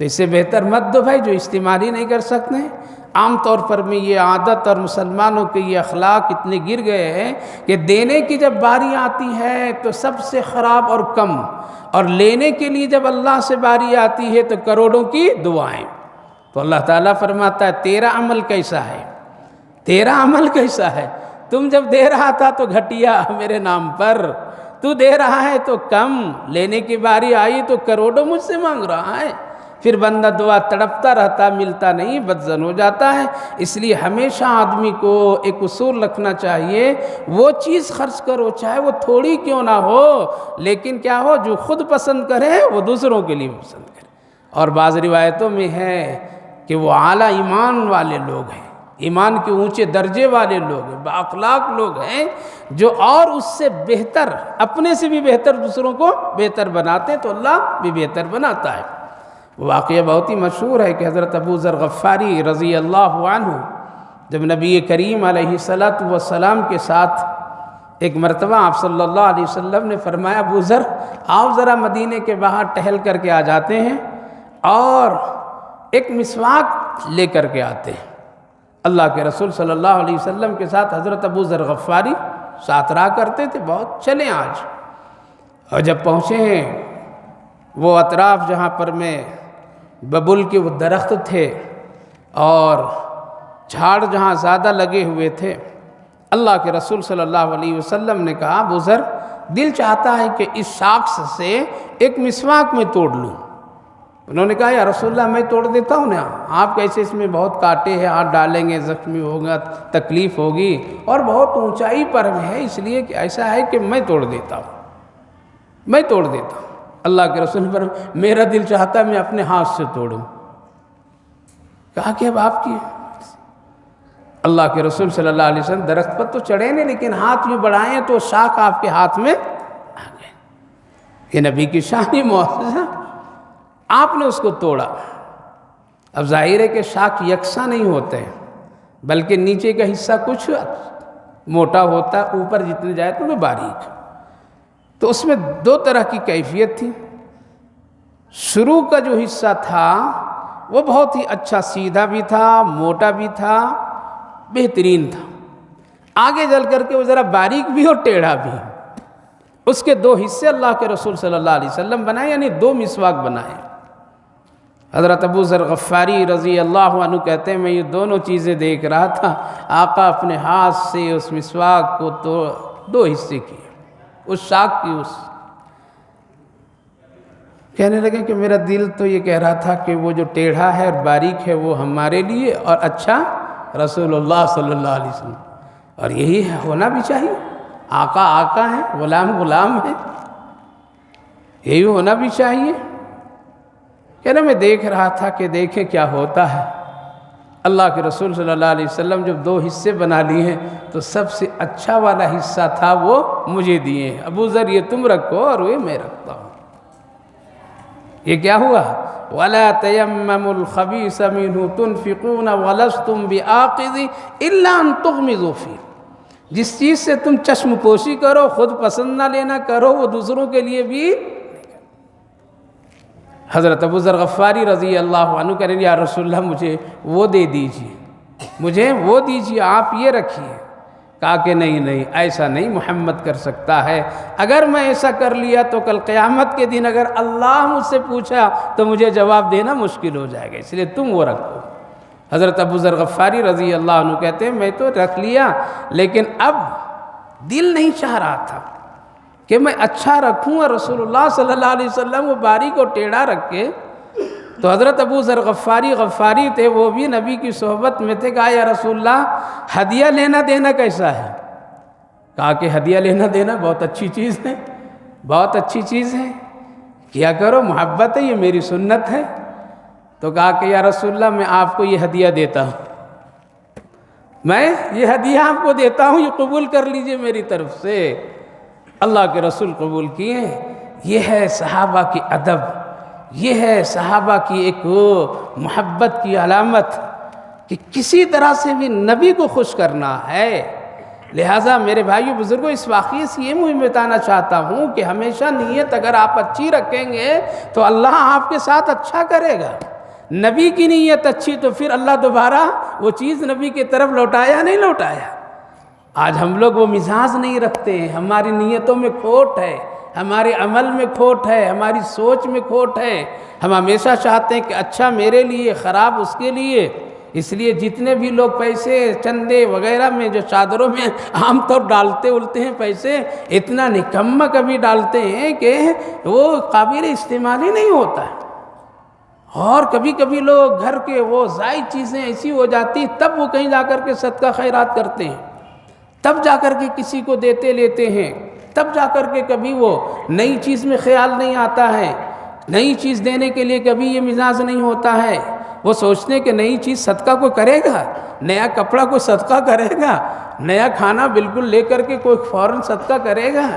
تو اس سے بہتر مت دو بھائی جو استعمال ہی نہیں کر سکتے ہیں۔ عام طور پر میں یہ عادت اور مسلمانوں کے یہ اخلاق اتنے گر گئے ہیں کہ دینے کی جب باری آتی ہے تو سب سے خراب اور کم، اور لینے کے لیے جب اللہ سے باری آتی ہے تو کروڑوں کی دعائیں۔ تو اللہ تعالیٰ فرماتا ہے تیرا عمل کیسا ہے؟ تیرا عمل کیسا ہے؟ تم جب دے رہا تھا تو گھٹیا میرے نام پر، تو دے رہا ہے تو کم، لینے کی باری آئی تو کروڑوں مجھ سے مانگ رہا ہے۔ پھر بندہ دعا تڑپتا رہتا، ملتا نہیں، بدزن ہو جاتا ہے۔ اس لیے ہمیشہ آدمی کو ایک اصول رکھنا چاہیے، وہ چیز خرچ کرو چاہے وہ تھوڑی کیوں نہ ہو، لیکن کیا ہو جو خود پسند کرے وہ دوسروں کے لیے پسند کرے۔ اور بعض روایتوں میں ہے کہ وہ اعلیٰ ایمان والے لوگ ہیں، ایمان کے اونچے درجے والے لوگ ہیں، بااخلاق لوگ ہیں، جو اور اس سے بہتر، اپنے سے بھی بہتر دوسروں کو بہتر بناتے ہیں تو اللہ بھی بہتر بناتا ہے۔ واقعہ بہت ہی مشہور ہے کہ حضرت ابو ذر غفاری رضی اللہ عنہ جب نبی کریم علیہ السلام کے ساتھ ایک مرتبہ آپ صلی اللہ علیہ وسلم نے فرمایا ابو ذر آپ ذرا مدینے کے باہر ٹہل کر کے آ جاتے ہیں اور ایک مسواک لے کر کے آتے ہیں۔ اللہ کے رسول صلی اللہ علیہ وسلم کے ساتھ حضرت ابو ذر غفاری ساتھ رہا کرتے تھے، بہت چلیں آج۔ اور جب پہنچے ہیں وہ اطراف جہاں پر میں ببول کے وہ درخت تھے اور جھاڑ جہاں زیادہ لگے ہوئے تھے، اللہ کے رسول صلی اللہ علیہ وسلم نے کہا ابو ذر دل چاہتا ہے کہ اس شاخص سے ایک مسواک میں توڑ لوں۔ انہوں نے کہا یا رسول اللہ میں توڑ دیتا ہوں نا، آپ کیسے، اس میں بہت کانٹے ہیں، ہاتھ ڈالیں گے زخمی ہوگا، تکلیف ہوگی اور بہت اونچائی پر ہے، اس لیے کہ ایسا ہے کہ میں توڑ دیتا ہوں، میں توڑ دیتا ہوں۔ اللہ کے رسول پر میرا دل چاہتا ہے میں اپنے ہاتھ سے توڑوں. کہا کہ اب آپ کی اللہ کے رسول صلی اللہ علیہ وسلم درخت پر تو چڑھے نہیں لیکن ہاتھ میں بڑھائیں تو شاخ آپ کے ہاتھ میں آ گئے. یہ نبی کی شانی معجزہ. آپ نے اس کو توڑا. اب ظاہر ہے کہ شاخ یکساں نہیں ہوتے بلکہ نیچے کا حصہ کچھ موٹا ہوتا ہے, اوپر جتنے جائے تو وہ باریک. تو اس میں دو طرح کی کیفیت تھی. شروع کا جو حصہ تھا وہ بہت ہی اچھا, سیدھا بھی تھا, موٹا بھی تھا, بہترین تھا. آگے چل کر کے وہ ذرا باریک بھی اور ٹیڑھا بھی. اس کے دو حصے اللہ کے رسول صلی اللہ علیہ وسلم بنائے, یعنی دو مسواک بنائے. حضرت ابو ذر غفاری رضی اللہ عنہ کہتے ہیں میں یہ دونوں چیزیں دیکھ رہا تھا, آقا اپنے ہاتھ سے اس مسواک کو تو دو حصے کیے, اس شاخ کی. اس کہنے لگے کہ میرا دل تو یہ کہہ رہا تھا کہ وہ جو ٹیڑھا ہے اور باریک ہے وہ ہمارے لیے اور اچھا رسول اللہ صلی اللہ علیہ وسلم. اور یہی ہونا بھی چاہیے. آقا آقا ہے, غلام غلام ہے, یہی ہونا بھی چاہیے. کہنا میں دیکھ رہا تھا کہ دیکھیں کیا ہوتا ہے. اللہ کے رسول صلی اللہ علیہ وسلم جب دو حصے بنا لیے ہیں تو سب سے اچھا والا حصہ تھا وہ مجھے دیے ہیں. ابو ذر یہ تم رکھو اور وہ میں رکھتا ہوں. یہ کیا ہوا؟ وَلَا تَيَمَّمُوا الْخَبِيثَ مِنْهُ تُنْفِقُونَ وَلَسْتُمْ بِآخِذِهِ إِلَّا أَن تُغْمِضُوا فِيهِ. جس چیز سے تم چشم پوشی کرو, خود پسند نہ لینا کرو, وہ دوسروں کے لیے بھی. حضرت ابو ذر غفاری رضی اللہ عنہ کہہ رہے ہیں یا رسول اللہ مجھے وہ دے دیجئے, مجھے وہ دیجئے, آپ یہ رکھیے. کہا کہ نہیں ایسا نہیں محمد کر سکتا ہے. اگر میں ایسا کر لیا تو کل قیامت کے دن اگر اللہ مجھ سے پوچھا تو مجھے جواب دینا مشکل ہو جائے گا, اس لیے تم وہ رکھو. حضرت ابو ذر غفاری رضی اللہ عنہ کہتے ہیں میں تو رکھ لیا لیکن اب دل نہیں چاہ رہا تھا کہ میں اچھا رکھوں, اور رسول اللہ صلی اللہ علیہ وسلم وہ باریک اور ٹیڑھا رکھے. تو حضرت ابو ذر غفاری تھے, وہ بھی نبی کی صحبت میں تھے. کہا یا رسول اللہ ہدیہ لینا دینا کیسا ہے؟ کہا کہ ہدیہ لینا دینا بہت اچھی چیز ہے, بہت اچھی چیز ہے, کیا کرو, محبت ہے, یہ میری سنت ہے. تو کہا کہ یا رسول اللہ میں آپ کو یہ ہدیہ دیتا ہوں, میں یہ ہدیہ آپ کو دیتا ہوں, یہ قبول کر لیجئے میری طرف سے. اللہ کے رسول قبول کیے. یہ ہے صحابہ کی ادب, یہ ہے صحابہ کی ایک محبت کی علامت کہ کسی طرح سے بھی نبی کو خوش کرنا ہے. لہٰذا میرے بھائیو بزرگوں اس واقعے سے یہ مجھے بتانا چاہتا ہوں کہ ہمیشہ نیت اگر آپ اچھی رکھیں گے تو اللہ آپ کے ساتھ اچھا کرے گا. نبی کی نیت اچھی تو پھر اللہ دوبارہ وہ چیز نبی کی طرف لوٹایا نہیں لوٹایا. آج ہم لوگ وہ مزاج نہیں رکھتے ہیں, ہماری نیتوں میں کھوٹ ہے, ہمارے عمل میں کھوٹ ہے, ہماری سوچ میں کھوٹ ہے. ہم ہمیشہ چاہتے ہیں کہ اچھا میرے لیے, خراب اس کے لیے. اس لیے جتنے بھی لوگ پیسے چندے وغیرہ میں جو چادروں میں عام طور ڈالتے التے ہیں پیسے, اتنا نکمہ کبھی ڈالتے ہیں کہ وہ قابل استعمال ہی نہیں ہوتا ہے. اور کبھی کبھی لوگ گھر کے وہ زائد چیزیں ایسی ہو جاتی تب وہ کہیں جا کر کے صدقہ خیرات کرتے ہیں, تب جا کر کے کسی کو دیتے لیتے ہیں, تب جا کر کے کبھی وہ نئی چیز میں خیال نہیں آتا ہے, نئی چیز دینے کے لیے کبھی یہ مزاج نہیں ہوتا ہے. وہ سوچتے ہیں کہ نئی چیز صدقہ کو کرے گا, نیا کپڑا کوئی صدقہ کرے گا, نیا کھانا بالکل لے کر کے کوئی فوراً صدقہ کرے گا,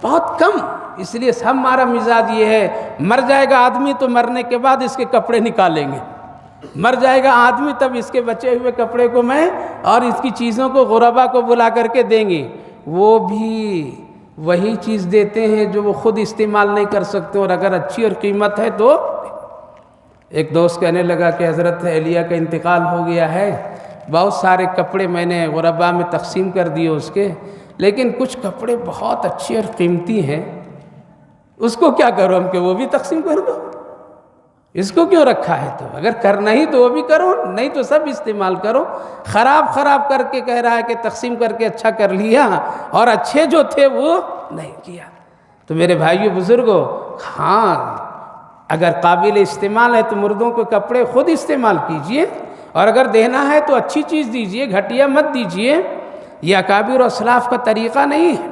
بہت کم. اس لیے ہمارا مزاج یہ ہے, مر جائے گا آدمی تو مرنے کے بعد اس کے کپڑے نکالیں گے, مر جائے گا آدمی تب اس کے بچے ہوئے کپڑے کو میں اور اس کی چیزوں کو غربا کو بلا کر کے دیں گے. وہ بھی وہی چیز دیتے ہیں جو وہ خود استعمال نہیں کر سکتے, اور اگر اچھی اور قیمت ہے تو. ایک دوست کہنے لگا کہ حضرت علیہ کا انتقال ہو گیا ہے, بہت سارے کپڑے میں نے غربا میں تقسیم کر دیے اس کے, لیکن کچھ کپڑے بہت اچھے اور قیمتی ہیں, اس کو کیا کرو ہم کہ وہ بھی تقسیم کر دو, اس کو کیوں رکھا ہے؟ تو اگر کرنا ہی تو وہ بھی کرو, نہیں تو سب استعمال کرو. خراب کر کے کہہ رہا ہے کہ تقسیم کر کے اچھا کر لیا, اور اچھے جو تھے وہ نہیں کیا. تو میرے بھائیو بزرگوں, ہاں اگر قابل استعمال ہے تو مردوں کے کپڑے خود استعمال کیجئے, اور اگر دینا ہے تو اچھی چیز دیجئے, گھٹیا مت دیجئے. یہ اکابر و اسلاف کا طریقہ نہیں ہے.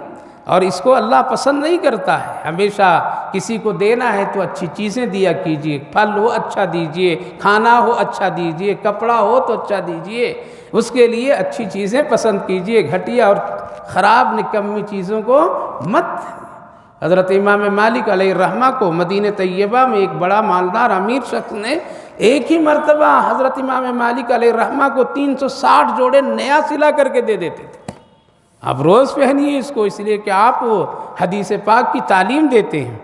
اور اس کو اللہ پسند نہیں کرتا ہے۔ ہمیشہ کسی کو دینا ہے تو اچھی چیزیں دیا کیجیے، پھل ہو اچھا دیجیے، کھانا ہو اچھا دیجیے، کپڑا ہو تو اچھا دیجیے، اس کے لیے اچھی چیزیں پسند کیجیے، گھٹیا اور خراب نکمی چیزوں کو مت۔ حضرت امام مالک علیہ الرحمہ کو مدینہ طیبہ میں ایک بڑا مالدار امیر شخص نے ایک ہی مرتبہ حضرت امام مالک علیہ الرحمہ کو 360 جوڑے نیا سلا کر کے دے دیتے تھے۔ آپ روز پہنیے اس کو، اس لیے کہ آپ وہ حدیث پاک کی تعلیم دیتے ہیں۔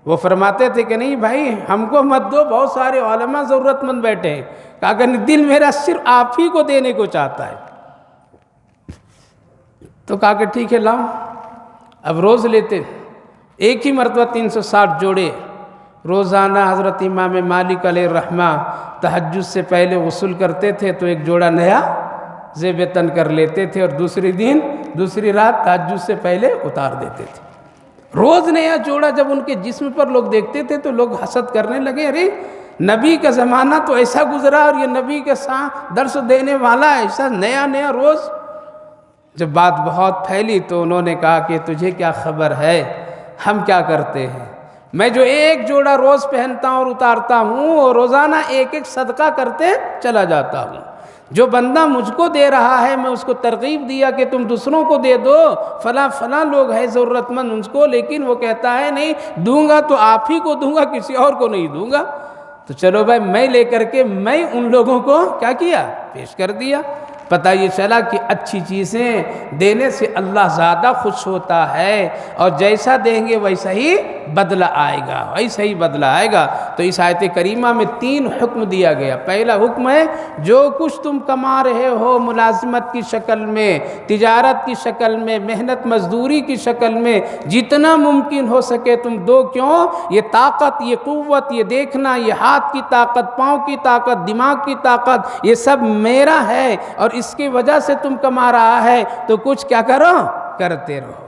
وہ فرماتے تھے کہ نہیں بھائی ہم کو مت دو، بہت سارے علماء ضرورت مند بیٹھے ہیں۔ کہا کہ دل میرا صرف آپ ہی کو دینے کو چاہتا ہے۔ تو کہا کہ ٹھیک ہے لاؤ۔ اب روز لیتے، ایک ہی مرتبہ 360 جوڑے روزانہ حضرت امام مالک علیہ الرحمہ تہجد سے پہلے غسل کرتے تھے تو ایک جوڑا نیا زیب تن کر لیتے تھے، اور دوسری رات تہجد سے پہلے اتار دیتے تھے۔ روز نیا جوڑا جب ان کے جسم پر لوگ دیکھتے تھے تو لوگ حسد کرنے لگے، ارے نبی کا زمانہ تو ایسا گزرا اور یہ نبی کے ساتھ درس دینے والا ایسا نیا روز۔ جب بات بہت پھیلی تو انہوں نے کہا کہ تجھے کیا خبر ہے، ہم کیا کرتے ہیں؟ میں جو ایک جوڑا روز پہنتا ہوں اور اتارتا ہوں اور روزانہ ایک صدقہ کرتے چلا جاتا ہوں۔ جو بندہ مجھ کو دے رہا ہے میں اس کو ترغیب دیا کہ تم دوسروں کو دے دو، فلاں لوگ ہیں ضرورت مند ان کو، لیکن وہ کہتا ہے نہیں دوں گا تو آپ ہی کو دوں گا، کسی اور کو نہیں دوں گا۔ تو چلو بھائی میں لے کر کے میں ان لوگوں کو کیا کیا، پیش کر دیا۔ پتہ یہ چلا کہ اچھی چیزیں دینے سے اللہ زیادہ خوش ہوتا ہے، اور جیسا دیں گے ویسا ہی بدلہ آئے گا، ویسا ہی بدلہ آئے گا۔ تو اس آیت کریمہ میں 3 حکم دیا گیا۔ پہلا حکم ہے جو کچھ تم کما رہے ہو ملازمت کی شکل میں، تجارت کی شکل میں، محنت مزدوری کی شکل میں، جتنا ممکن ہو سکے تم دو۔ کیوں؟ یہ طاقت، یہ قوت، یہ دیکھنا، یہ ہاتھ کی طاقت، پاؤں کی طاقت، دماغ کی طاقت، یہ سب میرا ہے، اور اس کی وجہ سے تم کما رہا ہے تو کچھ کیا کرو، کرتے رہو۔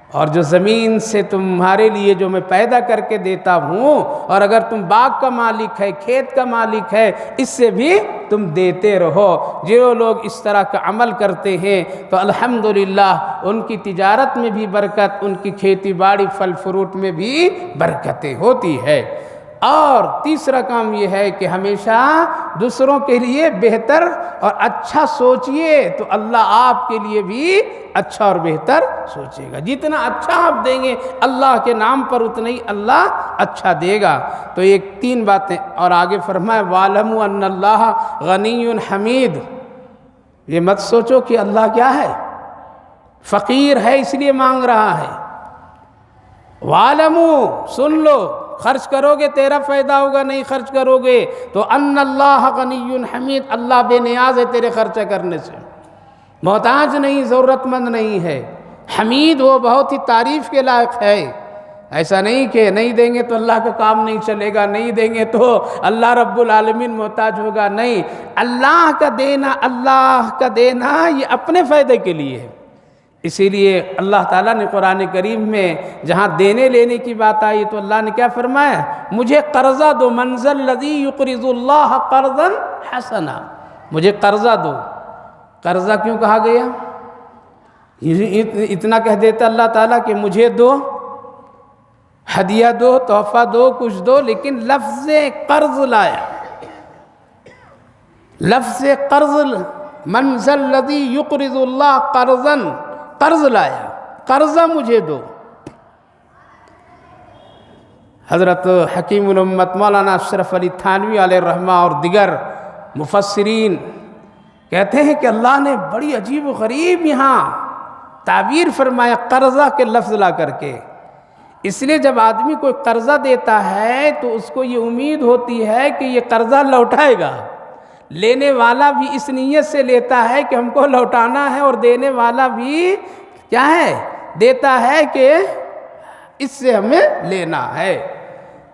اور جو زمین سے تمہارے لیے جو میں پیدا کر کے دیتا ہوں، اور اگر تم باغ کا مالک ہے، کھیت کا مالک ہے، اس سے بھی تم دیتے رہو۔ جو لوگ اس طرح کا عمل کرتے ہیں تو الحمدللہ ان کی تجارت میں بھی برکت، ان کی کھیتی باڑی پھل فروٹ میں بھی برکتیں ہوتی ہے۔ اور تیسرا کام یہ ہے کہ ہمیشہ دوسروں کے لیے بہتر اور اچھا سوچئے تو اللہ آپ کے لیے بھی اچھا اور بہتر سوچے گا۔ جتنا اچھا آپ دیں گے اللہ کے نام پر اتنا ہی اللہ اچھا دے گا۔ تو یہ 3 باتیں، اور آگے فرمائے وَاعْلَمُوا أَنَّ اللَّهَ غَنِيٌّ حَمِيدٌ۔ یہ مت سوچو کہ اللہ کیا ہے، فقیر ہے اس لیے مانگ رہا ہے۔ وَاعْلَمُوا، سن لو، خرچ کرو گے تیرا فائدہ ہوگا، نہیں خرچ کرو گے تو ان اللہ غنی حمید، اللہ بے نیاز ہے تیرے خرچہ کرنے سے، محتاج نہیں، ضرورت مند نہیں ہے۔ حمید وہ بہت ہی تعریف کے لائق ہے۔ ایسا نہیں کہ نہیں دیں گے تو اللہ کا کام نہیں چلے گا، نہیں دیں گے تو اللہ رب العالمین محتاج ہوگا، نہیں، اللہ کا دینا یہ اپنے فائدے کے لیے ہے۔ اسی لیے اللہ تعالیٰ نے قرآن کریم میں جہاں دینے لینے کی بات آئی تو اللہ نے کیا فرمایا، مجھے قرضہ دو، من ذا الذی یقرض اللہ قرضا حسنا، مجھے قرضہ دو۔ قرضہ کیوں کہا گیا؟ اتنا کہہ دیتا اللہ تعالیٰ کہ مجھے دو، ہدیہ دو، تحفہ دو، کچھ دو، لیکن لفظ قرض لایا، لفظ قرض، من ذا الذی یقرض اللہ قرضا، قرض لایا، قرضہ مجھے دو۔ حضرت حکیم الامت مولانا اشرف علی تھانوی علیہ الرحمہ اور دیگر مفسرین کہتے ہیں کہ اللہ نے بڑی عجیب و غریب یہاں تعبیر فرمایا قرضہ کے لفظ لا کر کے۔ اس لیے جب آدمی کوئی قرضہ دیتا ہے تو اس کو یہ امید ہوتی ہے کہ یہ قرضہ لوٹائے گا، لینے والا بھی اس نیت سے لیتا ہے کہ ہم کو لوٹانا ہے، اور دینے والا بھی کیا ہے، دیتا ہے کہ اس سے ہمیں لینا ہے۔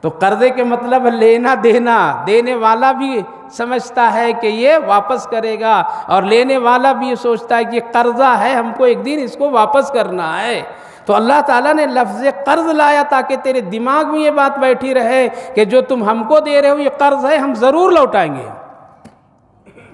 تو قرضے کے مطلب لینا دینا، دینے والا بھی سمجھتا ہے کہ یہ واپس کرے گا، اور لینے والا بھی یہ سوچتا ہے کہ یہ قرضہ ہے، ہم کو ایک دن اس کو واپس کرنا ہے۔ تو اللہ تعالیٰ نے لفظ قرض لایا تاکہ تیرے دماغ میں یہ بات بیٹھی رہے کہ جو تم ہم کو دے رہے ہو یہ قرض ہے، ہم ضرور لوٹائیں گے،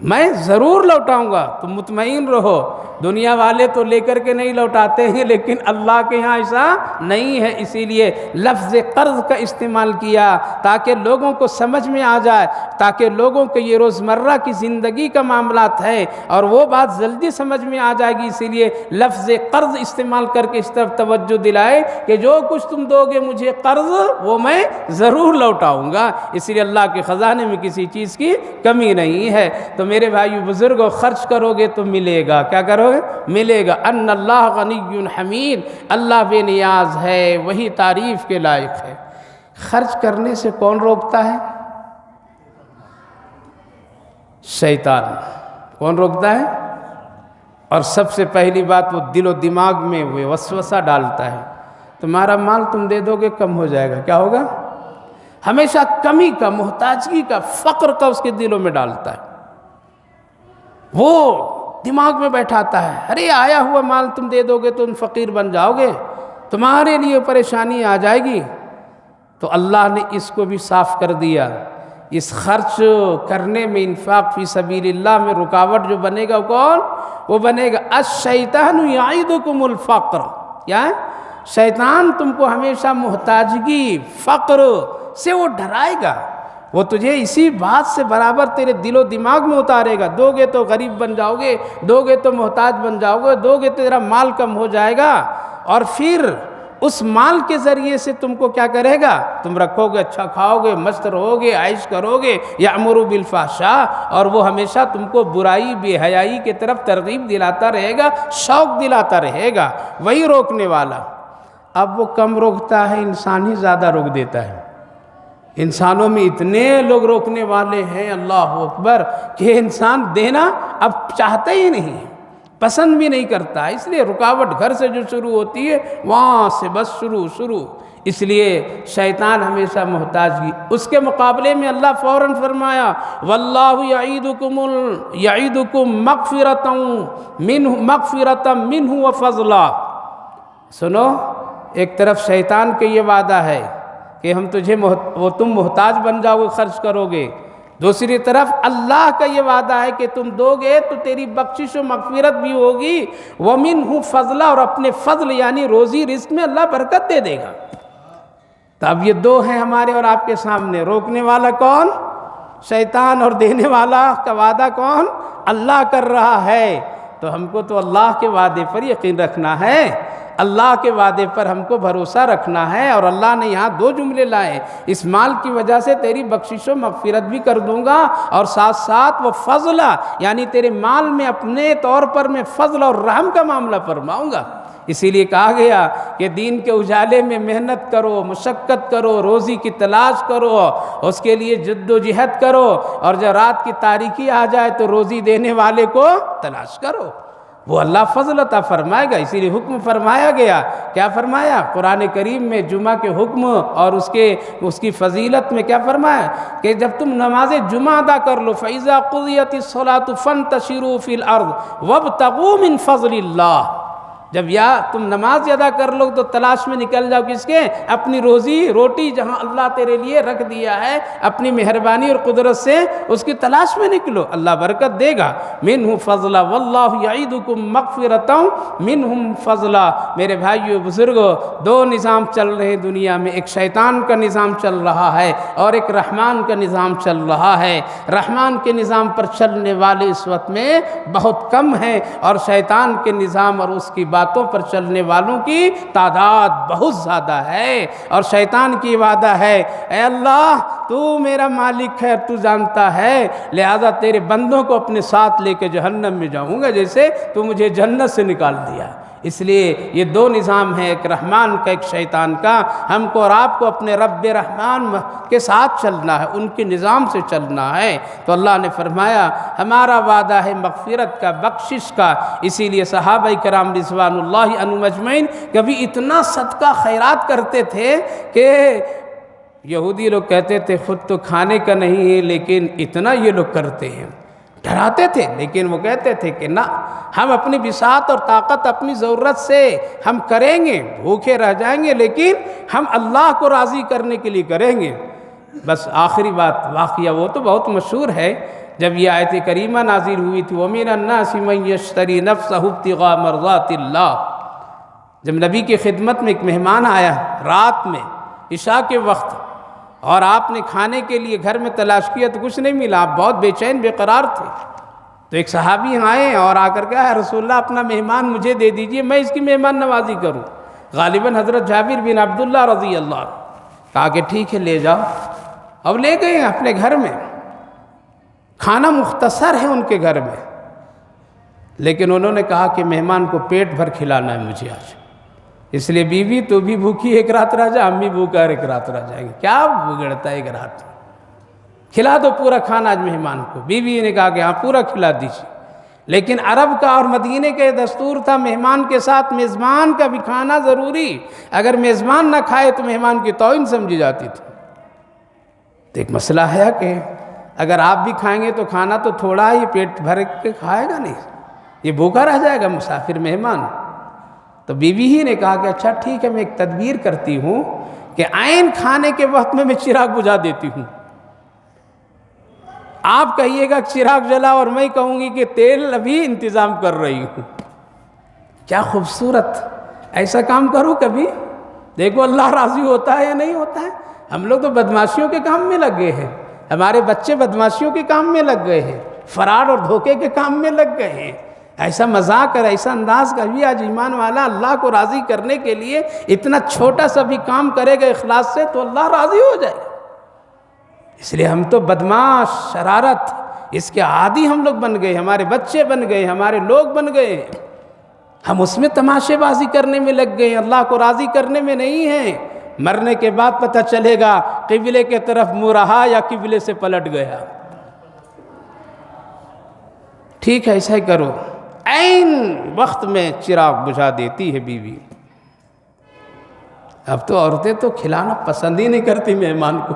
میں ضرور لوٹاؤں گا، تم مطمئن رہو۔ دنیا والے تو لے کر کے نہیں لوٹاتے ہیں، لیکن اللہ کے ہاں ایسا نہیں ہے، اسی لیے لفظ قرض کا استعمال کیا تاکہ لوگوں کو سمجھ میں آ جائے، تاکہ لوگوں کو یہ روزمرہ کی زندگی کا معاملات ہے اور وہ بات جلدی سمجھ میں آ جائے گی، اسی لیے لفظ قرض استعمال کر کے اس طرف توجہ دلائے کہ جو کچھ تم دو گے مجھے قرض وہ میں ضرور لوٹاؤں گا، اس لیے اللہ کے خزانے میں کسی چیز کی کمی نہیں ہے۔ تو میرے بھائیو بزرگوں، خرچ کرو گے تو ملے گا، کیا کرو گے؟ ملے گا۔ ان اللہ غنی حمید، اللہ بے نیاز ہے، وہی تعریف کے لائق ہے۔ خرچ کرنے سے کون روکتا ہے؟ شیطان۔ کون روکتا ہے؟ اور سب سے پہلی بات وہ دل و دماغ میں وہ وسوسہ ڈالتا ہے، تمہارا مال تم دے دو گے کم ہو جائے گا، کیا ہوگا؟ ہمیشہ کمی کا، محتاجگی کا، فقر کا اس کے دلوں میں ڈالتا ہے، وہ دماغ میں بیٹھاتا ہے، ارے آیا ہوا مال تم دے دو گے تو تم فقیر بن جاؤ گے، تمہارے لیے پریشانی آ جائے گی۔ تو اللہ نے اس کو بھی صاف کر دیا، اس خرچ کرنے میں، انفاق فی سبیل اللہ میں رکاوٹ جو بنے گا کون؟ وہ بنے گا الشیطان یعیدکم الفقر، کیا ہے؟ شیطان تم کو ہمیشہ محتاجگی، فقر سے وہ ڈرائے گا، وہ تجھے اسی بات سے برابر تیرے دل و دماغ میں اتارے گا، دو گے تو غریب بن جاؤ گے، دو گے تو محتاج بن جاؤ گے، دو گے تو تیرا مال کم ہو جائے گا، اور پھر اس مال کے ذریعے سے تم کو کیا کرے گا؟ تم رکھو گے، اچھا کھاؤ گے، مست رہو گے، عیش کرو گے، یأمر بالفحشاء، اور وہ ہمیشہ تم کو برائی، بے حیائی کی طرف ترغیب دلاتا رہے گا، شوق دلاتا رہے گا، وہی روکنے والا۔ اب وہ کم روکتا ہے، انسان ہی زیادہ روک دیتا ہے۔ انسانوں میں اتنے لوگ روکنے والے ہیں، اللہ اکبر، کہ انسان دینا اب چاہتا ہی نہیں، پسند بھی نہیں کرتا، اس لیے رکاوٹ گھر سے جو شروع ہوتی ہے وہاں سے بس شروع، اس لیے شیطان ہمیشہ محتاجگی۔ اس کے مقابلے میں اللہ فوراً فرمایا واللہ یعیدکم مغفرۃ منہ وفضلا۔ سنو، ایک طرف شیطان کے یہ وعدہ ہے کہ ہم تجھے تم محتاج بن جاؤ گے، خرچ کرو گے، دوسری طرف اللہ کا یہ وعدہ ہے کہ تم دو گے تو تیری بخشش و مغفرت بھی ہوگی، وَمِنْهُ فَضْلًا، اور اپنے فضل یعنی روزی رزق میں اللہ برکت دے دے گا۔ تو اب یہ دو ہیں ہمارے اور آپ کے سامنے، روکنے والا کون؟ شیطان، اور دینے والا کا وعدہ کون؟ اللہ کر رہا ہے۔ تو ہم کو تو اللہ کے وعدے پر یقین رکھنا ہے، اللہ کے وعدے پر ہم کو بھروسہ رکھنا ہے، اور اللہ نے یہاں دو جملے لائے، اس مال کی وجہ سے تیری بخشش و مغفرت بھی کر دوں گا، اور ساتھ ساتھ وہ فضل، یعنی تیرے مال میں اپنے طور پر میں فضل اور رحم کا معاملہ فرماؤں گا۔ اسی لیے کہا گیا کہ دین کے اجالے میں محنت کرو، مشقت کرو، روزی کی تلاش کرو، اس کے لیے جد و جہد کرو، اور جب رات کی تاریکی آ جائے تو روزی دینے والے کو تلاش کرو، وہ اللہ فضل عطا فرمائے گا۔ اسی لیے حکم فرمایا گیا، کیا فرمایا؟ قرآن کریم میں جمعہ کے حکم اور اس کی فضیلت میں کیا فرمایا کہ جب تم نماز جمعہ ادا کر لو فَإِذَا قُضِيَتِ الصَّلَاةُ فَانْتَشِرُوا فِي الْأَرْضِ وَابْتَغُوا مِنْ فَضْلِ اللَّهِ۔ جب یا تم نماز ادا کر لو تو تلاش میں نکل جاؤ، کس کے؟ اپنی روزی روٹی جہاں اللہ تیرے لیے رکھ دیا ہے، اپنی مہربانی اور قدرت سے اس کی تلاش میں نکلو، اللہ برکت دے گا۔ منہ فضلا واللہ یعیدکم مغفرۃ منہم فضلا۔ میرے بھائیو بزرگوں، دو نظام چل رہے ہیں دنیا میں، ایک شیطان کا نظام چل رہا ہے اور ایک رحمان کا نظام چل رہا ہے۔ رحمان کے نظام پر چلنے والے اس وقت میں بہت کم ہیں، اور شیطان کے نظام اور اس کی باتوں پر چلنے والوں کی تعداد بہت زیادہ ہے۔ اور شیطان کی وعدہ ہے، اے اللہ تو میرا مالک ہے، تو جانتا ہے، لہذا تیرے بندوں کو اپنے ساتھ لے کے جہنم میں جاؤں گا جیسے تو مجھے جنت سے نکال دیا۔ اس لیے یہ دو نظام ہیں، ایک رحمان کا، ایک شیطان کا۔ ہم کو اور آپ کو اپنے رب رحمان کے ساتھ چلنا ہے، ان کے نظام سے چلنا ہے۔ تو اللہ نے فرمایا ہمارا وعدہ ہے مغفرت کا، بخشش کا۔ اسی لیے صحابہ کرام رضوان اللہ عنہم اجمعین کبھی اتنا صدقہ خیرات کرتے تھے کہ یہودی لوگ کہتے تھے خود تو کھانے کا نہیں ہے لیکن اتنا یہ لوگ کرتے ہیں، ڈراتے تھے، لیکن وہ کہتے تھے کہ نہ، ہم اپنی بساط اور طاقت اپنی ضرورت سے ہم کریں گے، بھوکے رہ جائیں گے لیکن ہم اللہ کو راضی کرنے کے لیے کریں گے۔ بس آخری بات، واقعہ وہ تو بہت مشہور ہے جب یہ آیت کریمہ نازل ہوئی تھی وَمِنَ النَّاسِ مَن يَشْتَرِي نَفْسَهُ ابْتِغَاءَ مَرْضَاتِ اللَّهِ، جب نبی کی خدمت میں ایک مہمان آیا رات میں عشاء کے وقت، اور آپ نے کھانے کے لیے گھر میں تلاش کیا تو کچھ نہیں ملا، آپ بہت بے چین بے قرار تھے، تو ایک صحابی آئے اور آ کر کہا رسول اللہ اپنا مہمان مجھے دے دیجئے، میں اس کی مہمان نوازی کروں۔ غالباً حضرت جابر بن عبداللہ رضی اللہ عنہ، کہا کہ ٹھیک ہے لے جاؤ۔ اب لے گئے اپنے گھر میں، کھانا مختصر ہے ان کے گھر میں، لیکن انہوں نے کہا کہ مہمان کو پیٹ بھر کھلانا ہے مجھے آج، اس لیے بیوی تو بھی بھوکی ایک رات رہ جائے، ہم بھی بھوکا ایک رات رہ جائیں گے، کیا بگڑتا ہے ایک رات، کھلا دو پورا کھانا آج مہمان کو۔ بیوی نے کہا کہ ہاں پورا کھلا دیجیے، لیکن عرب کا اور مدینے کا دستور تھا مہمان کے ساتھ میزبان کا بھی کھانا ضروری، اگر میزبان نہ کھائے تو مہمان کی توہین سمجھی جاتی تھی۔ تو ایک مسئلہ ہے کہ اگر آپ بھی کھائیں گے تو کھانا تو تھوڑا ہی پیٹ بھر کے کھائے گا نہیں، یہ بھوکا رہ جائے گا مسافر مہمان۔ تو بیوی ہی نے کہا کہ اچھا ٹھیک ہے میں ایک تدبیر کرتی ہوں کہ عین کھانے کے وقت میں چراغ بجھا دیتی ہوں، آپ کہیے گا چراغ جلا اور میں کہوں گی کہ تیل ابھی انتظام کر رہی ہوں۔ کیا خوبصورت، ایسا کام کرو کبھی، دیکھو اللہ راضی ہوتا ہے یا نہیں ہوتا ہے۔ ہم لوگ تو بدماشیوں کے کام میں لگ گئے ہیں، ہمارے بچے بدماشیوں کے کام میں لگ گئے ہیں، فراڈ اور دھوکے کے کام میں لگ گئے ہیں۔ ایسا مذاق اور ایسا انداز کا بھی آج ایمان والا اللہ کو راضی کرنے کے لیے اتنا چھوٹا سا بھی کام کرے گا اخلاص سے تو اللہ راضی ہو جائے گا۔ اس لیے ہم تو بدماش، شرارت، اس کے عادی ہم لوگ بن گئے، ہمارے بچے بن گئے، ہمارے لوگ بن گئے، ہم اس میں تماشے بازی کرنے میں لگ گئے، اللہ کو راضی کرنے میں نہیں ہیں۔ مرنے کے بعد پتہ چلے گا قبلے کے طرف منہ رہا یا قبلے سے پلٹ گیا۔ ٹھیک ہے ایسا ہی کرو۔ عین وقت میں چراغ بجھا دیتی ہے بیوی۔ اب تو عورتیں تو کھلانا پسند ہی نہیں کرتی مہمان کو،